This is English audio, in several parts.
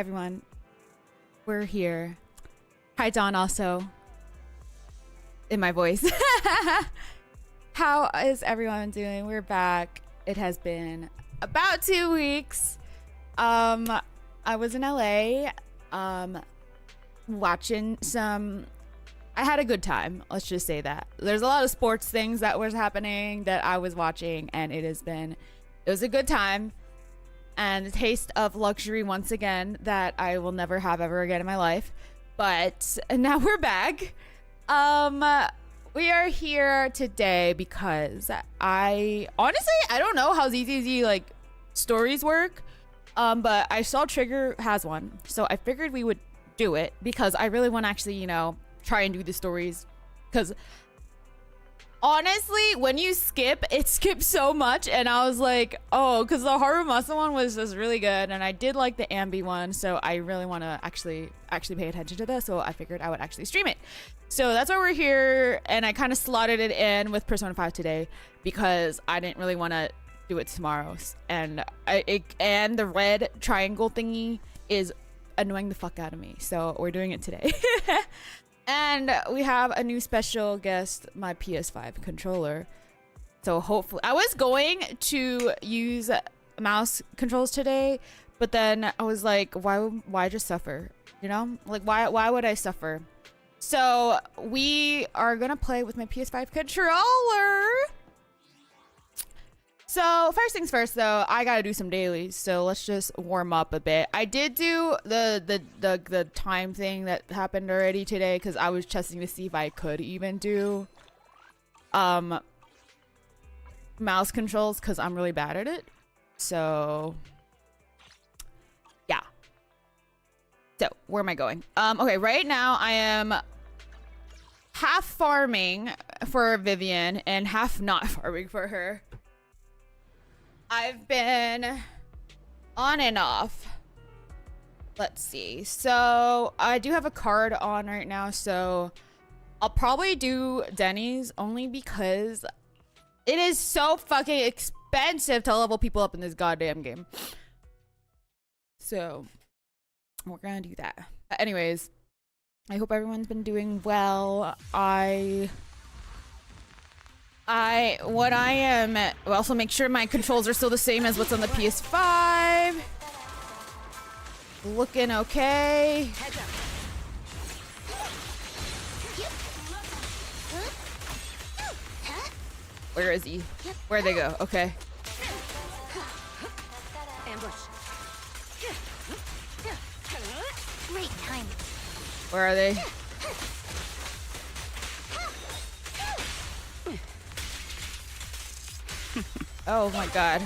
everyone. We're here. Hi, Dawn, also. In my voice. How is everyone doing? We're back. It has been about 2 weeks. I was in LA, watching some... I had a good time. Let's just say that. There's a lot of sports things that was happening that I was watching, and it was a good time. And a taste of luxury once again that I will never have ever again in my life. But now we're back. We are here today because I don't know how ZZZ like stories work. But I saw Trigger has one, so I figured we would do it because I really want to actually, you know, try and do the stories. Because honestly, when you skip, it skips so much, and I was like, oh, because the Harumasa one was just really good, and I did like the Ambi one, so I really want to actually pay attention to this, so I figured I would actually stream it. So that's why we're here, and I kind of slotted it in with Persona 5 today because I didn't really want to do it tomorrow, and and the red triangle thingy is annoying the fuck out of me, so we're doing it today. And we have a new special guest, my PS5 controller. So hopefully, I was going to use mouse controls today, but then I was like, why just suffer? You know, like why would I suffer? So we are gonna play with my PS5 controller. So first things first, though, I gotta do some dailies. So let's just warm up a bit. I did do the time thing that happened already today because I was testing to see if I could even do mouse controls because I'm really bad at it. So yeah. So where am I going? Okay, right now I am half farming for Vivian and half not farming for her. I've been on and off. Let's see. So I do have a card on right now, so I'll probably do Denny's only because it is so fucking expensive to level people up in this goddamn game. So we're gonna do that. But anyways, I hope everyone's been doing well. Also make sure my controls are still the same as what's on the PS5. Looking okay. Where is he? Where'd they go? Okay. Ambush. Great time. Where are they? Oh my god.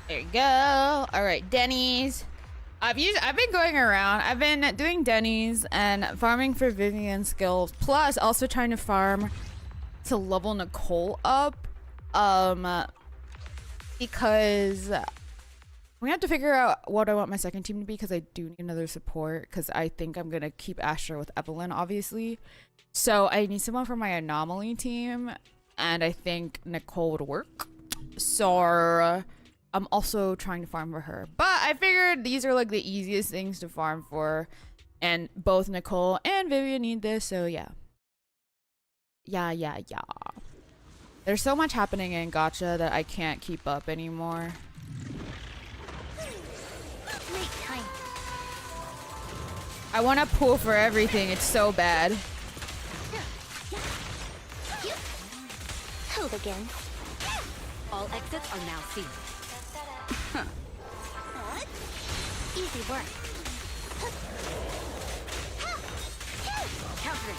There you go. All right, Denny's. I've been going around. I've been doing Denny's and farming for Vivian skills, plus also trying to farm to level Nicole up. Because we have to figure out what I want my second team to be because I do need another support because I think I'm gonna keep Asher with Evelyn, obviously. So I need someone for my anomaly team, and I think Nicole would work. So I'm also trying to farm for her, but I figured these are like the easiest things to farm for, and both Nicole and Vivian need this. So yeah. There's so much happening in Gacha that I can't keep up anymore. I want to pull for everything. It's so bad. Hold again. All exits are now sealed. Easy work. Countering.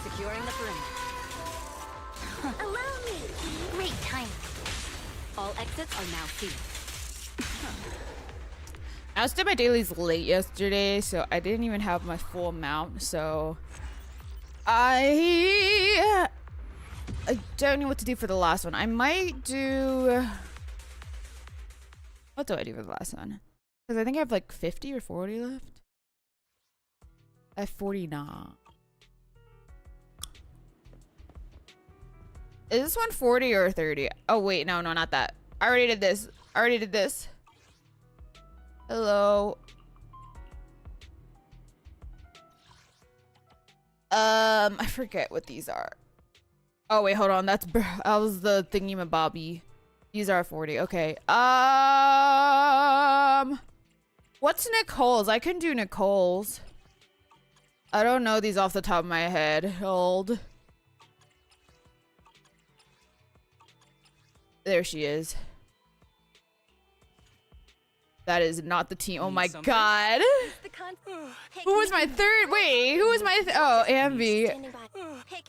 Securing the perimeter. Allow me. Great time. All exits are now sealed. I was doing my dailies late yesterday, so I didn't even have my full amount, so I I don't know what to do for the last one. I might do... What do I do for the last one? Because I think I have like 50 or 40 left. I have 49. Is this one 40 or 30? Oh wait, no, not that. I already did this. Hello. I forget what these are. Oh wait, hold on. That was the thingy-mabobby. These are 40. Okay. What's Nicole's? I can do Nicole's. I don't know these off the top of my head. Hold. There she is. That is not the team. Oh my god. Who was my third? Wait, who was my? Oh, Ambi.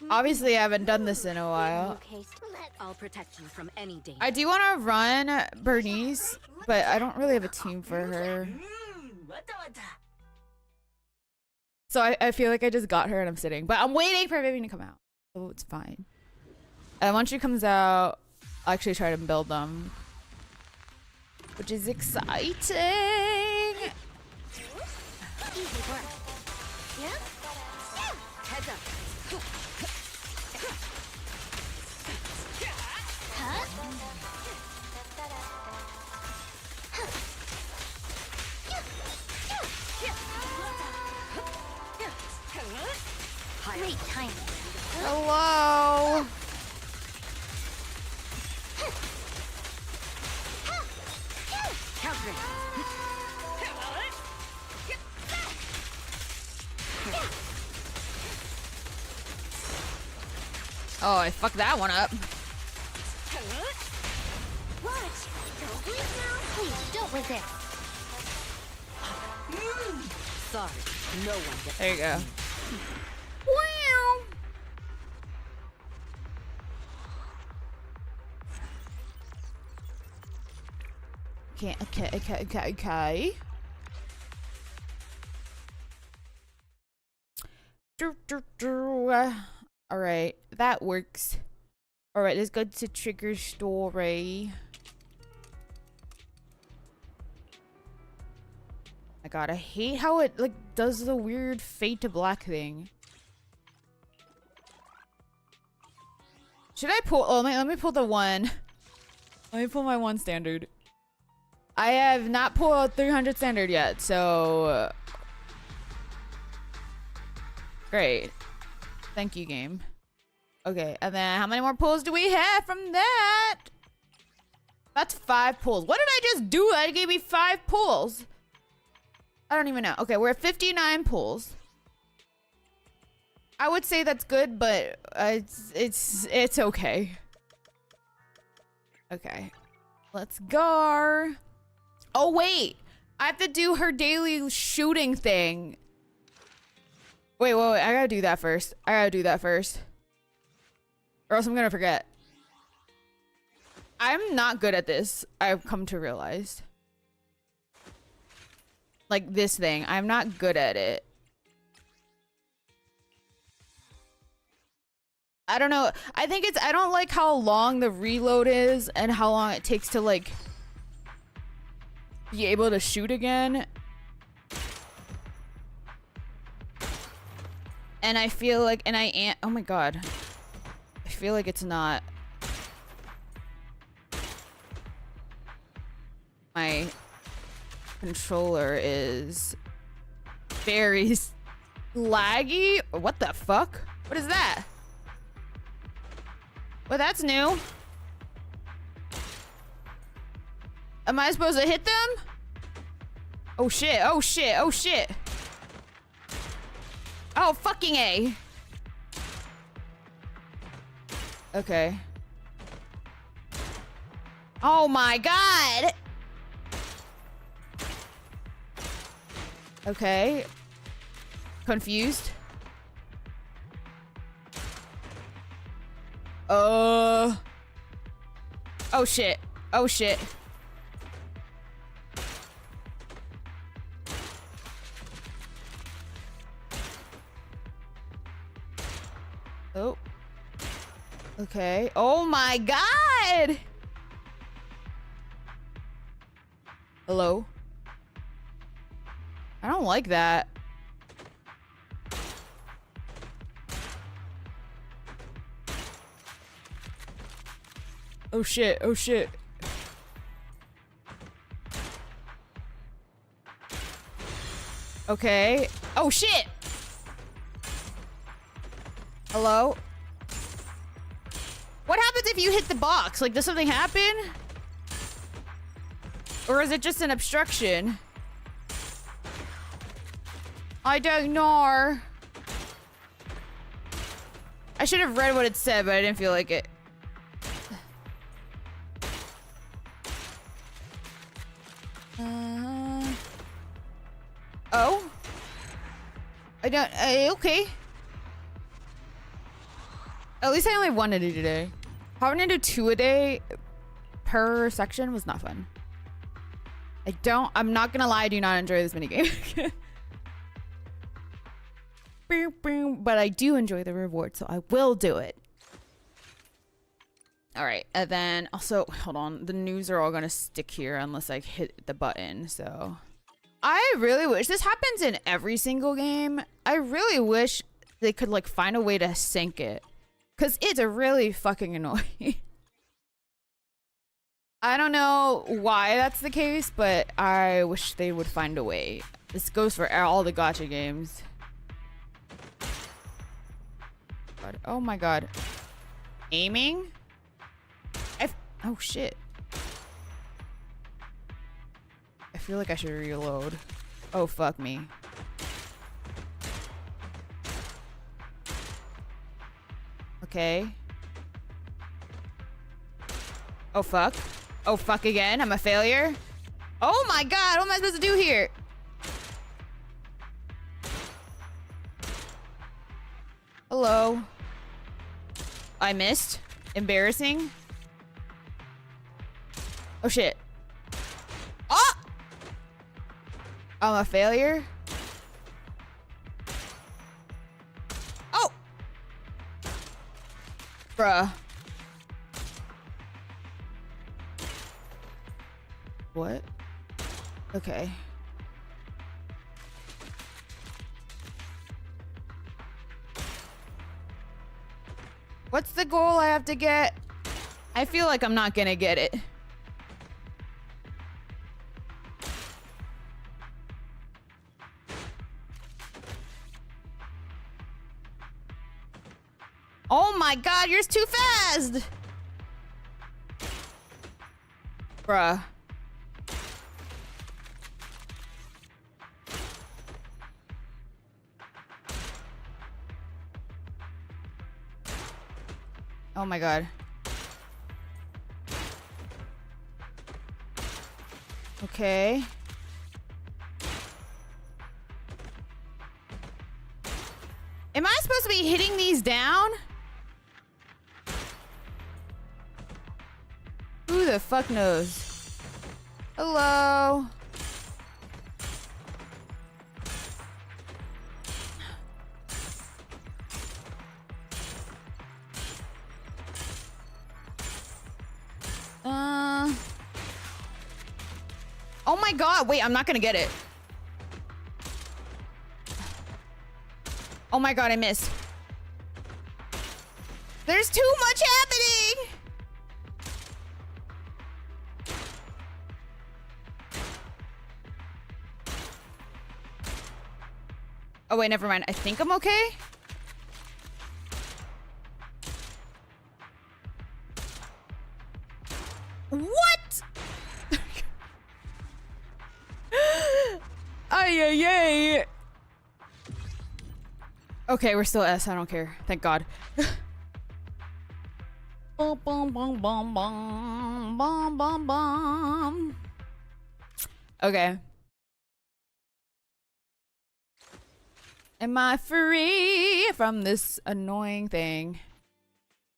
Obviously, I haven't done this in a while. I'll protect you from any danger. I do want to run Bernice, but I don't really have a team for her. So I feel like I just got her and I'm sitting. But I'm waiting for Vivian to come out. So it's fine. And once she comes out, I'll actually try to build them. Which is exciting. Easy work. Yeah? Heads up. Great timing. Hello. Countering. Oh, I fucked that one up. Watch. Don't leave now. Please don't resist. Sorry, no one gets. There you go. Wow. Okay. All right, that works. All right, let's go to trigger story. My god, I hate how it like does the weird fade to black thing. Should I pull? Oh, let me pull the one. Let me pull my one standard. I have not pulled 300 standard yet, so great. Thank you, game. Okay, and then how many more pulls do we have from that? That's 5 pulls. What did I just do? That gave me 5 pulls. I don't even know. Okay, we're at 59 pulls. I would say that's good, but it's okay. Okay, let's go. Oh wait, I have to do her daily shooting thing. Wait, I gotta do that first. Or else I'm gonna forget. I'm not good at this, I've come to realize. Like this thing, I'm not good at it. I don't know. I think I don't like how long the reload is and how long it takes to like be able to shoot again. And I feel like, oh my god. I feel like it's not. My controller is very laggy. What the fuck? What is that? Well, that's new. Am I supposed to hit them? Oh shit, oh shit, oh shit. Oh, fucking A. Okay. Oh my god. Okay. Confused. Oh shit. Oh shit. Oh. Okay. Oh my god! Hello? I don't like that. Oh shit, oh shit. Okay. Oh shit! Hello? What happens if you hit the box? Like, does something happen? Or is it just an obstruction? I don't know. I should have read what it said, but I didn't feel like it. Oh? I don't, okay. At least I only have one to do today. Having to do 2 a day per section was not fun. I'm not gonna lie, I do not enjoy this minigame. But I do enjoy the reward, so I will do it. Alright, and then also, hold on, the news are all gonna stick here unless I hit the button, so. I really wish, this happens in every single game. I really wish they could like find a way to sync it. Cause it's really fucking annoying. I don't know why that's the case, but I wish they would find a way. This goes for all the gacha games. God. Oh my god. Aiming? Oh shit. I feel like I should reload. Oh fuck me. Okay. Oh fuck. Oh fuck again. I'm a failure. Oh my god. What am I supposed to do here? Hello. I missed. Embarrassing. Oh shit. Oh! I'm a failure. Oh! Bruh. What? Okay. What's the goal I have to get? I feel like I'm not gonna get it. Oh my god, you're too fast! Bruh. Oh my god. Okay. Am I supposed to be hitting these down? Who the fuck knows? Hello? Oh my god, wait, I'm not gonna get it. Oh my god, I missed. There's too much happening! Oh wait, never mind. I think I'm okay. What? Ay, ay, ay. Okay, we're still S. I don't care. Thank God. Bum, bum, bum, bum, bum, bum, bum, bum. Okay. Am I free from this annoying thing?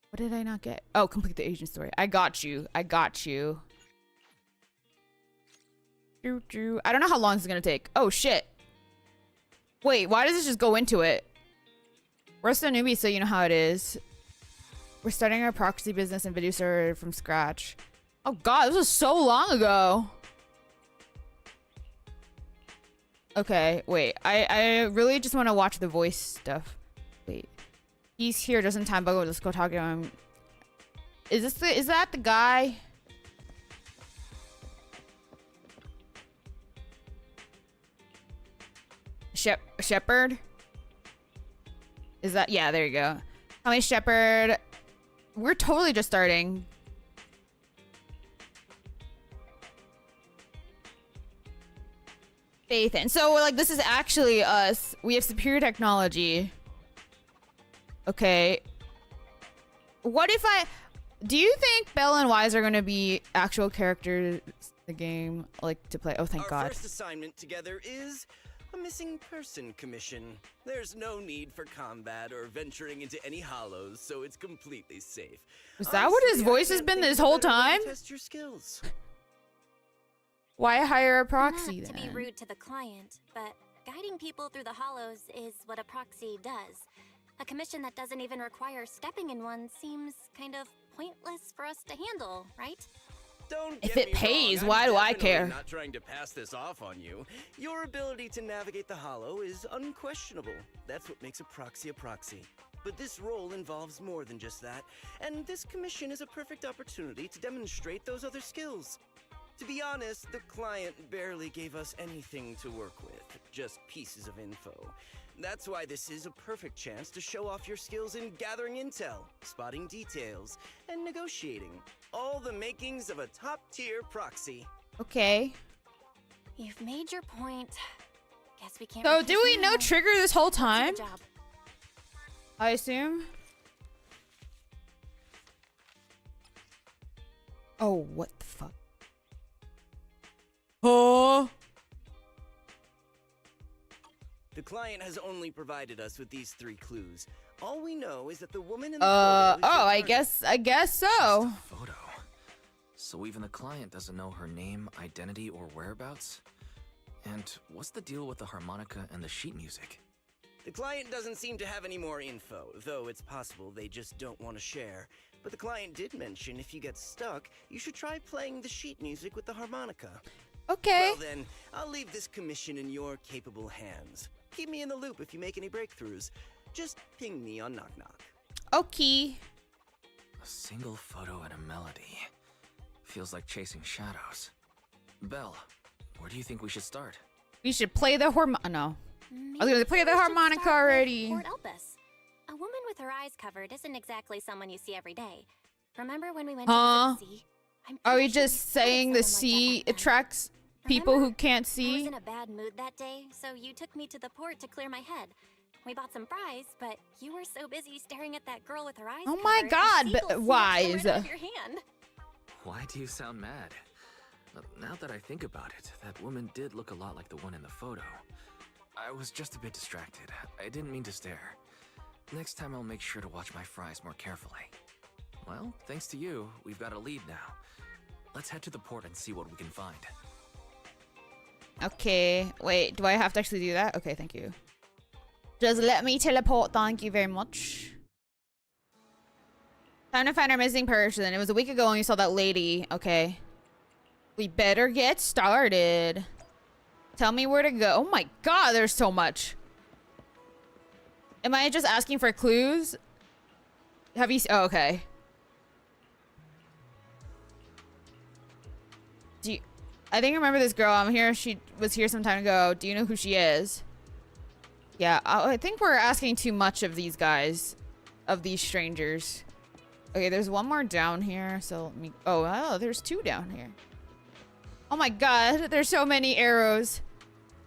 What did I not get? Oh, complete the agent story. I got you. I got you. I don't know how long this is gonna take. Oh shit. Wait, why does this just go into it? We're still newbies, so you know how it is. We're starting our proxy business and video server from scratch. Oh god, this was so long ago. Okay, wait. I really just want to watch the voice stuff. Wait. He's here just in time, but let's go talk to him. Is that the guy? Shepherd? Is that? Yeah, there you go. Tell me, Shepherd. We're totally just starting. Faith in. So, like, this is actually us. We have superior technology. Okay. What if do you think Belle and Wise are gonna be actual characters in the game, like, to play? Oh, thank God. Our first assignment together is a missing person commission. There's no need for combat or venturing into any hollows, so it's completely safe. Is that what his voice has been this whole time? Test your skills. Why hire a proxy Not then? to be rude to the client, but guiding people through the hollows is what a proxy does. A commission that doesn't even require stepping in one seems kind of pointless for us to handle, right? Don't If get it me pays, wrong, why I'm do I definitely care? Not trying to pass this off on you. Your ability to navigate the hollow is unquestionable. That's what makes a proxy a proxy. But this role involves more than just that, and this commission is a perfect opportunity to demonstrate those other skills. To be honest, the client barely gave us anything to work with, just pieces of info. That's why this is a perfect chance to show off your skills in gathering intel, spotting details, and negotiating. All the makings of a top-tier proxy. Okay. You've made your point. Guess we can't. So, refuse do we know now. Trigger this whole Let's do time? the job. I assume. Oh, what the fuck? Oh. The client has only provided us with these 3 clues. All we know is that the woman in the photo is Oh, I your guess so. Photo. So even the client doesn't know her name, identity, or whereabouts? And what's the deal with the harmonica and the sheet music? The client doesn't seem to have any more info, though it's possible they just don't want to share. But the client did mention if you get stuck, you should try playing the sheet music with the harmonica. Okay. Well then, I'll leave this commission in your capable hands. Keep me in the loop if you make any breakthroughs. Just ping me on Knock Knock. Okay. A single photo and a melody. Feels like chasing shadows. Belle, where do you think we should start? We should play the No. I was gonna play the Maybe we should harmonica start with already. Port Elpis. A woman with her eyes covered isn't exactly someone you see every day. Remember when we went Huh? to the sea? I'm Are we pretty sure just we spotted saying the someone like that sea back then. attracts people who Remember? can't I was see? in a bad mood that day, so you took me to the port to clear my head. We bought some fries, but you were so busy staring at that girl with her eyes Oh my covered, God, the but seagull snatched them Wise. right out of your hand. Why do you sound mad? Now that I think about it, that woman did look a lot like the one in the photo. I was just a bit distracted. I didn't mean to stare. Next time I'll make sure to watch my fries more carefully. Well, thanks to you, we've got a lead now. Let's head to the port and see what we can find. Okay. Wait, do I have to actually do that? Okay, thank you. Just let me teleport, thank you very much. Time to find our missing person. It was a week ago when you saw that lady. Okay. We better get started. Tell me where to go. Oh my God, there's so much. Am I just asking for clues? Have you... Oh, okay. Do you... I think I remember this girl. I'm here. She was here some time ago. Do you know who she is? Yeah, I think we're asking too much of these guys. Of these strangers. Okay, there's one more down here. So let me... Oh, there's 2 down here. Oh my God, there's so many arrows.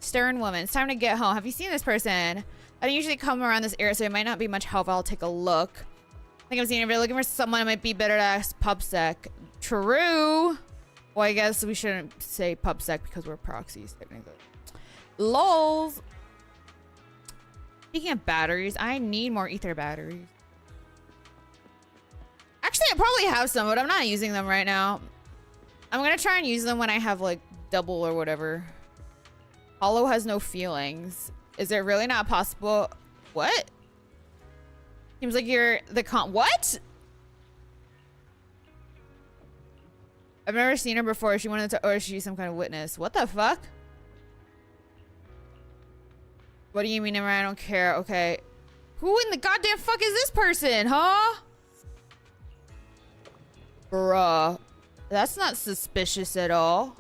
Stern woman. It's time to get home. Have you seen this person? I don't usually come around this area, so it might not be much help. I'll take a look. I think I'm seeing if you're looking for someone, it might be better to ask PubSec. True. Well, I guess we shouldn't say PubSec because we're proxies, technically. LOLs. Speaking of batteries, I need more ether batteries. Actually, I probably have some, but I'm not using them right now. I'm gonna try and use them when I have, like, double or whatever. Hollow has no feelings. Is it really not possible? What? Seems like you're the what? I've never seen her before. She wanted to, or is she some kind of witness? What the fuck? What do you mean, I don't care? Okay. Who in the goddamn fuck is this person, huh? Bruh. That's not suspicious at all.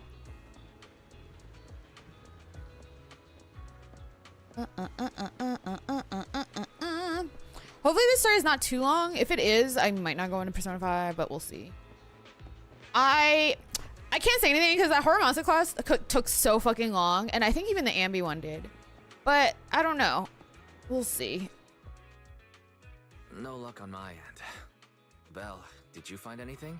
Hopefully this story is not too long. If it is, I might not go into Persona 5, but we'll see. I can't say anything because that horror monster class took so fucking long, and I think even the Ambi one did. But I don't know. We'll see. No luck on my end. Belle, did you find anything?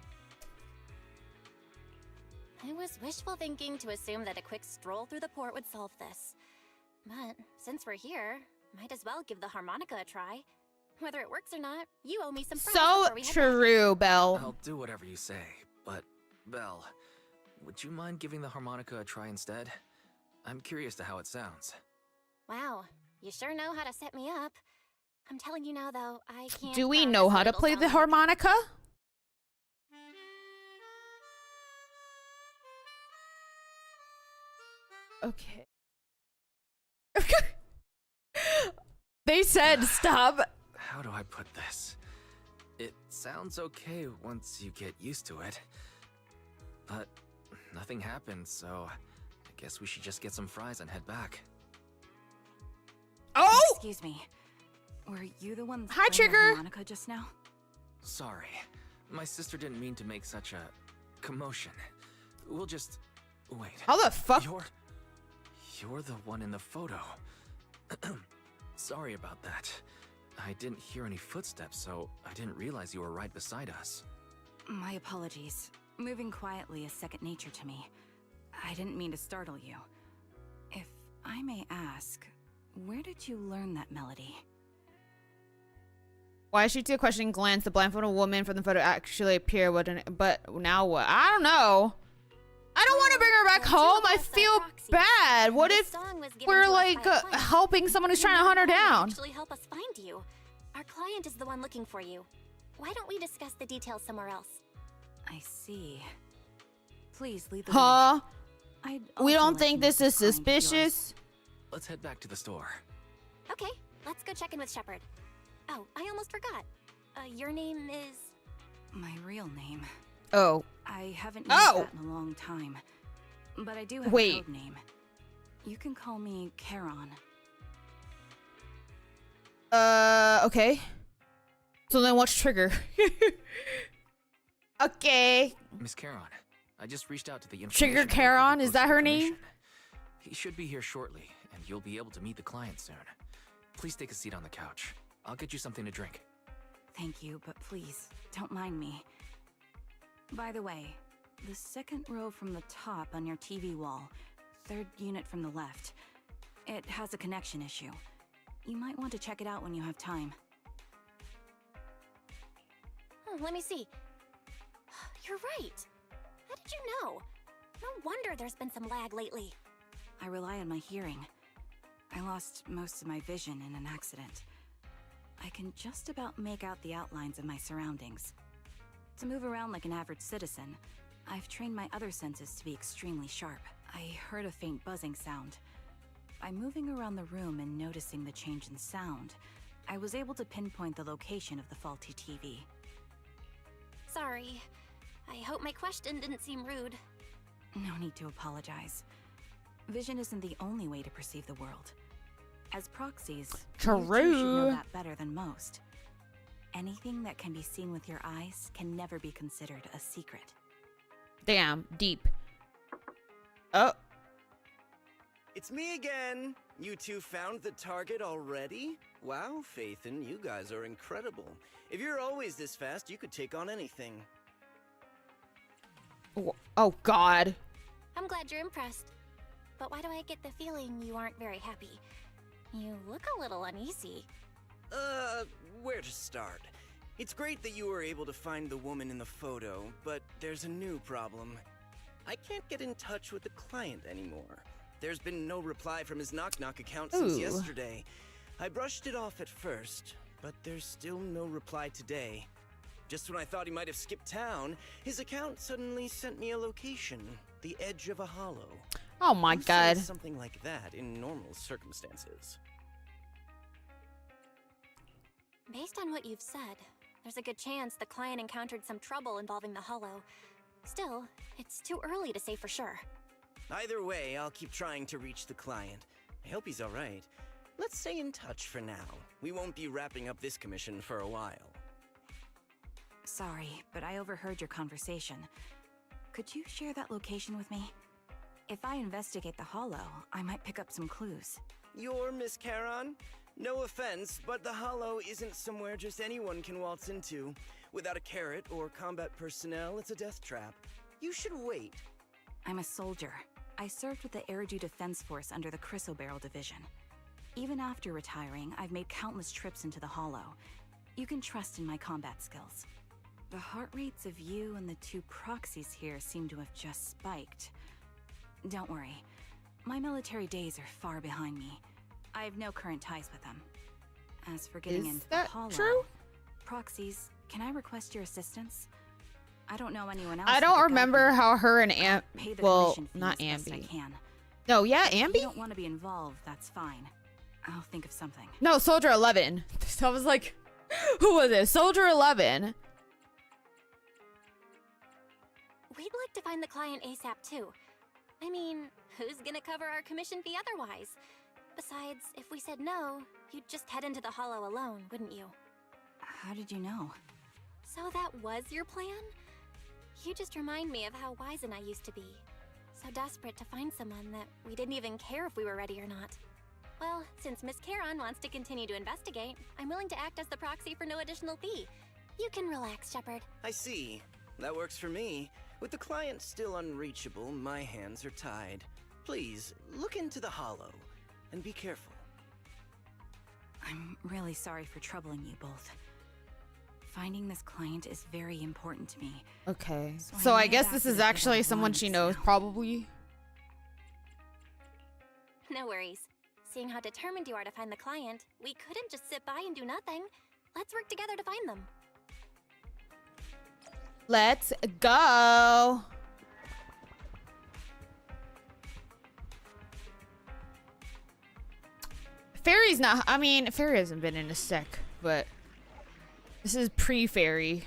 I was wishful thinking to assume that a quick stroll through the port would solve this. But since we're here, might as well give the harmonica a try. Whether it works or not, you owe me some fries So before we head true, Belle. I'll do whatever you say, but Belle, would you mind giving the harmonica a try instead? I'm curious to how it sounds. back. Wow, you sure know how to set me up. I'm telling you now, though, I can't. Do we promise know how what to it'll play sound the like. harmonica? Okay. They said stop. How do I put this? It sounds okay once you get used to it. But nothing happened, so I guess we should just get some fries and head back. Oh! Excuse me. Were you the one Hi, playing the Trigger. harmonica just now? Sorry, my sister didn't mean to make such a commotion. We'll just wait. How the fuck? You're the one in the photo. Sorry about that. I didn't hear any footsteps, so I didn't realize you were right beside us. My apologies. Moving quietly is second nature to me. I didn't mean to startle you. If I may ask, where did you learn that melody? Why she took a questioning glance? The blindfolded woman from the photo actually appeared. But now what? I don't know. I don't want to bring her back home. I feel bad. What if we're like helping someone who's trying to hunt her down? Actually, help us find you. Our client is the one looking for you. Why don't we discuss the details somewhere else? I see. Please lead the Huh? way. I'd We also don't like think to this meet is the client of yours. suspicious? Let's head back to the store. Okay, let's go check in with Shepard. Oh, I almost forgot. Your name is... My real name. Oh. I haven't used Oh! that in a long time. But I do have Wait. a code name. You can call me Charon. Okay. So then what's Trigger? Okay. Miss Charon, I just reached out to the Trigger information broker Charon, who is that posted her the name? commission. He should be here shortly, and you'll be able to meet the client soon. Please take a seat on the couch. I'll get you something to drink. Thank you, but please, don't mind me. By the way, the second row from the top on your TV wall, third unit from the left, it has a connection issue. You might want to check it out when you have time. Oh, let me see. You're right. How did you know? No wonder there's been some lag lately. I rely on my hearing. I lost most of my vision in an accident. I can just about make out the outlines of my surroundings. To move around like an average citizen, I've trained my other senses to be extremely sharp. I heard a faint buzzing sound. By moving around the room and noticing the change in sound, I was able to pinpoint the location of the faulty TV. Sorry. I hope my question didn't seem rude. No need to apologize. Vision isn't the only way to perceive the world. As proxies, you two should know True. that better than most. Anything that can be seen with your eyes can never be considered a secret. Damn, deep. Oh. It's me again. You two found the target already? Wow, Faithin, you guys are incredible. If you're always this fast, you could take on anything. Oh, God. I'm glad you're impressed. But why do I get the feeling you aren't very happy? You look a little uneasy. Where to start? It's great that you were able to find the woman in the photo, but there's a new problem. I can't get in touch with the client anymore. There's been no reply from his Knock Knock account since Ooh. yesterday. I brushed it off at first, but there's still no reply today. Just when I thought he might have skipped town, his account suddenly sent me a location, the edge of a hollow. Oh my Who god. says something like that in normal circumstances? Based on what you've said, there's a good chance the client encountered some trouble involving the hollow. Still, it's too early to say for sure. Either way, I'll keep trying to reach the client. I hope he's alright. Let's stay in touch for now. We won't be wrapping up this commission for a while. Sorry, but I overheard your conversation. Could you share that location with me? If I investigate the hollow, I might pick up some clues. You're Miss Charon? No offense, but the hollow isn't somewhere just anyone can waltz into. Without a carrot or combat personnel, it's a death trap. You should wait. I'm a soldier. I served with the Eridu Defense Force under the Chrysoberyl Division. Even after retiring, I've made countless trips into the hollow. You can trust in my combat skills. The heart rates of you and the two proxies here seem to have just spiked. Don't worry. My military days are far behind me. I have no current ties with them. As for getting Is into the that hollow, true? proxies, can I request your assistance? I don't know anyone else. I who don't could guide remember me. how her and I'll pay the well, commission fee not as best I Ambi. can. No, yeah, If you Ambi? don't want to be involved, that's fine. I'll think of something. No, Soldier 11. So I was like, who was it? Soldier 11. We'd like to find the client ASAP too. I mean, who's gonna cover our commission fee otherwise? Besides, if we said no, you'd just head into the hollow alone, wouldn't you? How did you know? So that was your plan? You just remind me of how Wizen I used to be. So desperate to find someone that we didn't even care if we were ready or not. Well, since Miss Charon wants to continue to investigate, I'm willing to act as the proxy for no additional fee. You can relax, Shepard. I see. That works for me. With the client still unreachable, my hands are tied. Please, look into the hollow, and be careful. I'm really sorry for troubling you both. Finding this client is very important to me. Okay. So So I I made guess it this after is the actually kid someone she once knows, now. probably. No worries. Seeing how determined you are to find the client, we couldn't just sit by and do nothing. Let's work together to find them. Let's go. Fairy's not, I mean, Fairy hasn't been in a sec, but this is pre-Fairy.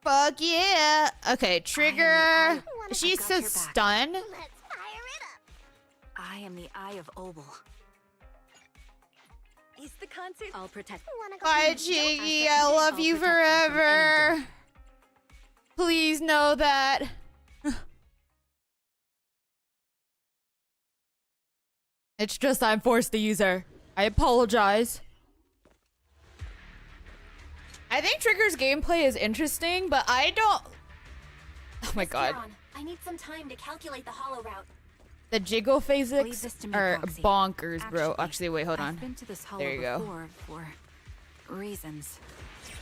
Fuck yeah. Okay, Trigger. She's so got your back. stunned. Let's fire it up! I am the Eye of Obel. Is the concert? I'll protect. Bye, Chiggy. I love you forever. Please know that. It's just I'm forced to use her. I apologize. I think Trigger's gameplay is interesting, but I don't... Oh my Miss god. Charon, I need some time to calculate the hollow route. Leave The jiggle this physics to me, are Proxy. bonkers, bro. Actually, wait, hold I've on. been to this hollow There you go. before for reasons.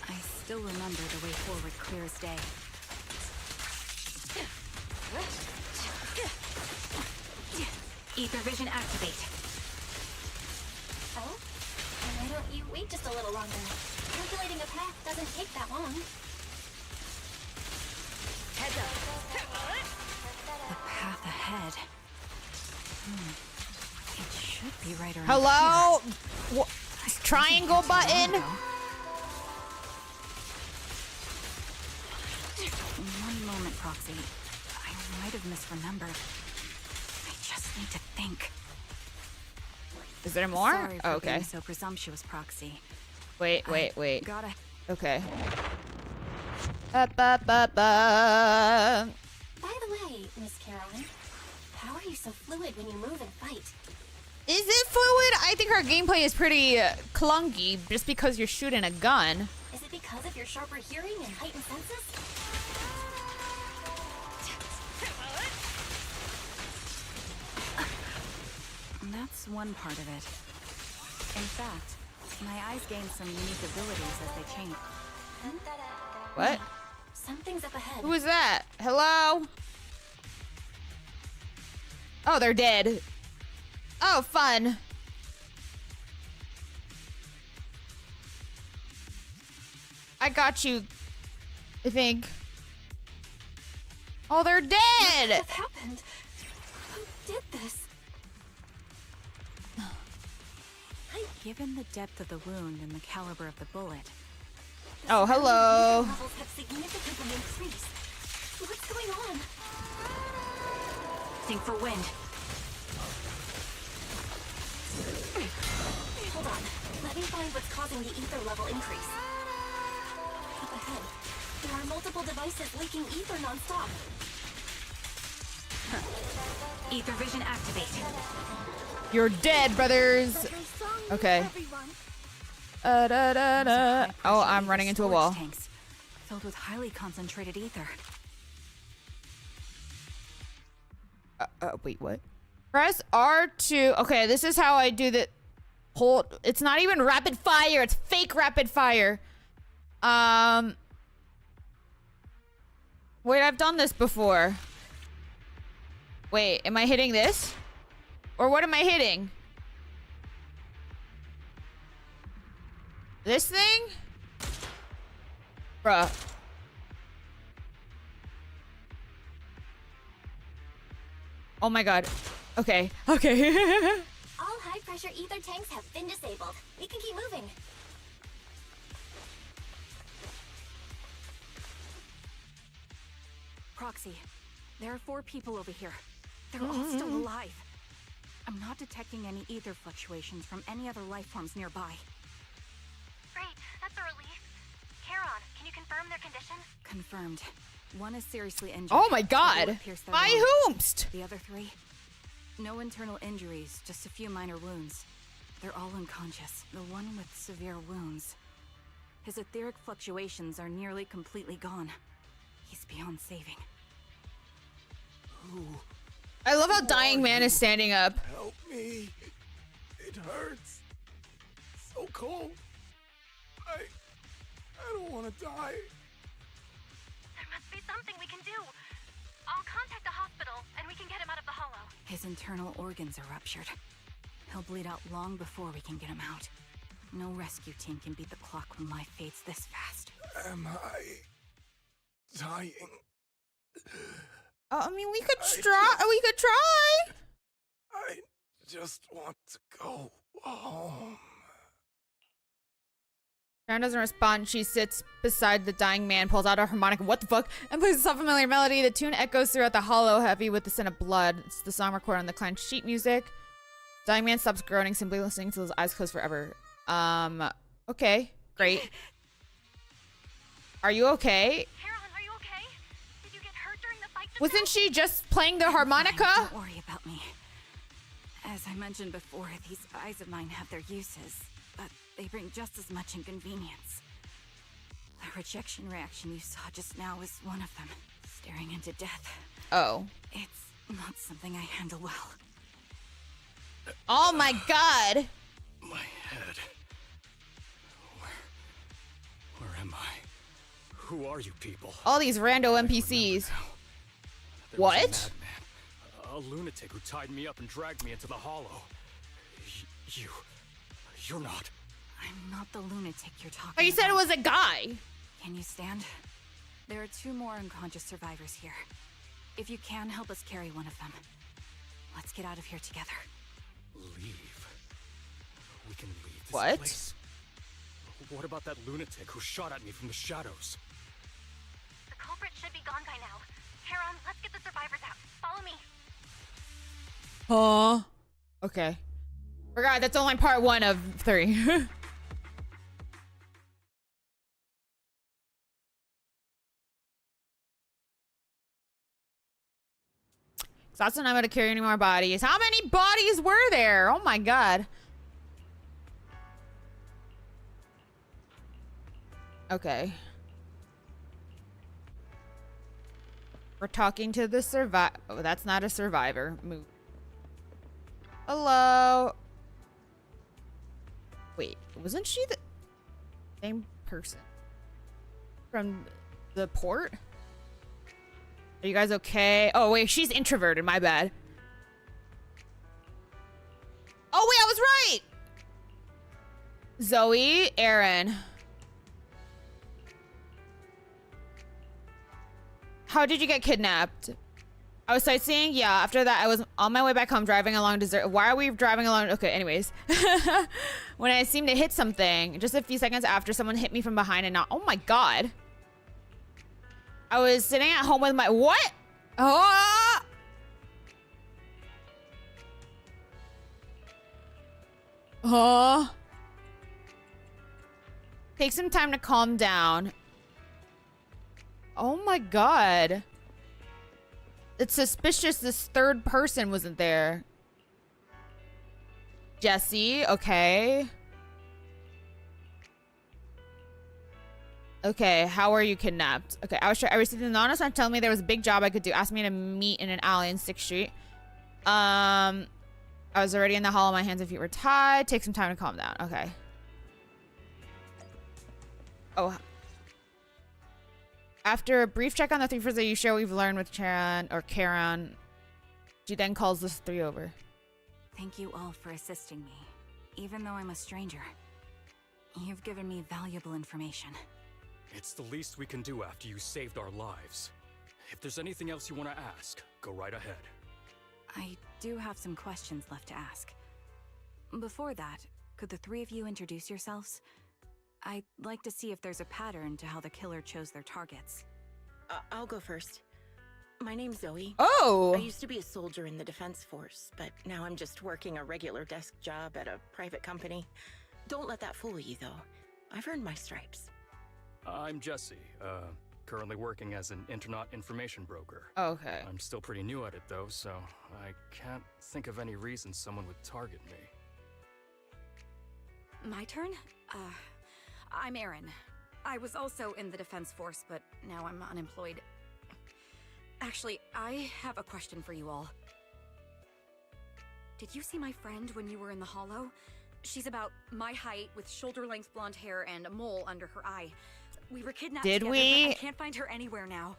I still remember the way forward clear as day. Ether vision activate. Oh? Then why don't you wait just a little longer? Calculating a path doesn't take that long. Heads up. The path ahead. It should be right around Hello? here. Triangle button? One moment, Proxy. I might have misremembered. I just need to think. Is there more? Sorry for Oh, okay. being so presumptuous, Proxy. Wait. Gotta. Okay. By the way, Miss Charon, how are you so fluid when you move and fight? Is it fluid? I think her gameplay is pretty clunky just because you're shooting a gun. Is it because of your sharper hearing and heightened senses? That's one part of it. In fact, my eyes gain some unique abilities as they change. What? Something's up ahead. Who is that? Hello? Oh, they're dead. Oh, fun. I got you. I think. Oh, they're dead! What happened? Who did this? Given the depth of the wound and the caliber of the bullet, Oh, hello. Levels have significantly increased. What's going on? think for wind. Hold on. Let me find what's causing the ether level increase. Up ahead, there are multiple devices leaking ether non-stop. Ether vision activate. You're dead, brothers. Okay. Da, da, da. Oh, I'm running into a wall. Tanks filled with highly concentrated ether. Wait, what? Press R2. Okay, this is how I do the hold. It's not even rapid fire. It's fake rapid fire. Wait, I've done this before. Wait, am I hitting this? Or what am I hitting? This thing? Bruh. Oh my god. Okay. Okay. All high-pressure ether tanks have been disabled. We can keep moving. Proxy, there are 4 people over here. They're all still alive. I'm not detecting any ether fluctuations from any other life forms nearby. Great, that's a relief. Charon, can you confirm their condition? Confirmed. 1 is seriously injured. Oh my A god. bullet pierced their By lung. whomst? The other 3? No internal injuries, just a few minor wounds. They're all unconscious. The one with severe wounds. His etheric fluctuations are nearly completely gone. He's beyond saving. I love how Dying Man is standing up. Help me. It hurts. So cold. I don't want to die. There must be something we can do. I'll contact the hospital, and we can get him out of the hollow. His internal organs are ruptured. He'll bleed out long before we can get him out. No rescue team can beat the clock when life fades this fast. Am I dying? I mean, we could try. We could try. I just want to go home. Sharon doesn't respond. She sits beside the dying man, pulls out a harmonica, what the fuck, and plays a soft familiar melody. The tune echoes throughout the hollow, heavy with the scent of blood. It's the song recorded on the clenched sheet music. Dying man stops groaning, simply listening till his eyes close forever. Okay, great. Are you okay? Charon, are you okay? Did you get hurt during the fight? Wasn't she just playing the harmonica? Don't worry about me. As I mentioned before, these eyes of mine have their uses, but they bring just as much inconvenience. The rejection reaction you saw just now was one of them. Staring into death. Oh. It's not something I handle well. Oh my god. My head. Where am I? Who are you people? All these rando NPCs. There was What? a madman, a lunatic who tied me up and dragged me into the hollow. You're not. I'm not the lunatic you're talking Oh, you said it about. was a guy. Can you stand? There are 2 more unconscious survivors here. If you can, help us carry one of them. Let's get out of here together. Leave. We can leave this What? place. What about that lunatic who shot at me from the shadows? The culprit should be gone by now. Charon, let's get the survivors out. Follow me. Huh? Okay. Forgot, that's only part 1 of 3. That's not able to carry any more bodies. How many bodies were there? Oh my god. Okay. We're talking to the survivor. Oh, that's not a survivor. Move. Hello. Wait, wasn't she the same person from the port? Are you guys okay? Oh, wait, she's introverted. My bad. Oh, wait, I was right. Zoe, Aaron. How did you get kidnapped? I was sightseeing. Yeah. After that, I was on my way back home, driving along desert. Why are we driving along? Okay. Anyways, when I seemed to hit something, just a few seconds after, someone hit me from behind and not. Oh my god. I was sitting at home with my what? Oh. Oh. Take some time to calm down. Oh my god. It's suspicious this third person wasn't there. Jesse, okay. Okay, how are you kidnapped? Okay, I received an anonymous message telling me there was a big job I could do. Asked me to meet in an alley in 6th Street. I was already in the hollow. My hands and feet were tied. Take some time to calm down. Okay. Oh. After a brief check on the 3 furs that you share, we've learned with Charon. She then calls this 3 over. Thank you all for assisting me, even though I'm a stranger. You've given me valuable information. It's the least we can do after you saved our lives. If there's anything else you want to ask, go right ahead. I do have some questions left to ask. Before that, could the 3 of you introduce yourselves? I'd like to see if there's a pattern to how the killer chose their targets. I'll go first. My name's Zoe. Oh! I used to be a soldier in the Defense Force, but now I'm just working a regular desk job at a private company. Don't let that fool you, though. I've earned my stripes. I'm Jesse, currently working as an internet information broker. Okay. I'm still pretty new at it, though, so I can't think of any reason someone would target me. My turn? I'm Erin. I was also in the Defense Force, but now I'm unemployed. Actually, I have a question for you all. Did you see my friend when you were in the Hollow? She's about my height, with shoulder-length blonde hair and a mole under her eye. We were kidnapped together, but I can't find her anywhere now.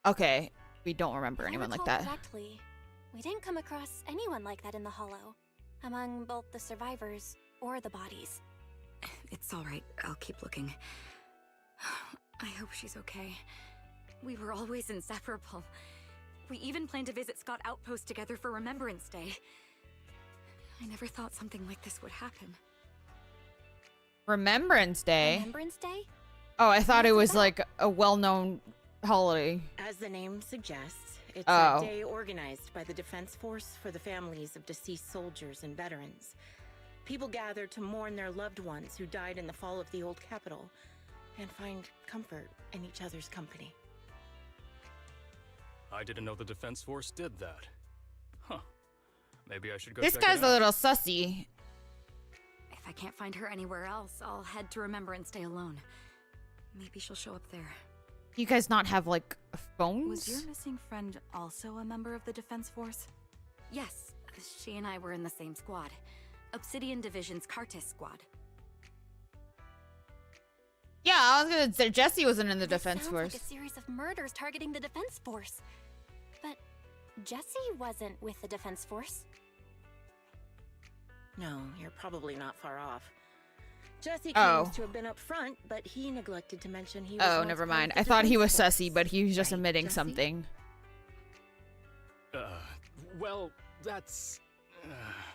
Okay. We don't remember If I anyone like recall that. correctly, we didn't come across anyone like that in the Hollow, among both the survivors or the bodies. It's all right. I'll keep looking. I hope she's okay. We were always inseparable. We even planned to visit Scott Outpost together for Remembrance Day. I never thought something like this would happen. Remembrance Day? Remembrance Day? Oh, I thought it What's was it about? like a well-known holiday. As the name suggests, it's Oh. a day organized by the Defense Force for the families of deceased soldiers and veterans. People gather to mourn their loved ones who died in the fall of the old capital and find comfort in each other's company. I didn't know the Defense Force did that. Huh. Maybe I should go This check guy's it a out. little sussy. If I can't find her anywhere else, I'll head to Remembrance Day alone. Maybe she'll show up there. You guys not have like phones? Was your missing friend also a member of the Defense Force? Yes, she and I were in the same squad. Obsidian Division's Cartis squad. Yeah, I was gonna say Jesse wasn't in the This Defense sounds Force. like a series of murders targeting the Defense Force. But Jesse wasn't with the Defense Force. No, you're probably not far off. Jesse Oh. claims to have been up front, but he neglected to mention he was Oh, once never part of mind. the I thought he was Defense sussy, Force. but he was just Right, admitting Jesse? something. Well, that's...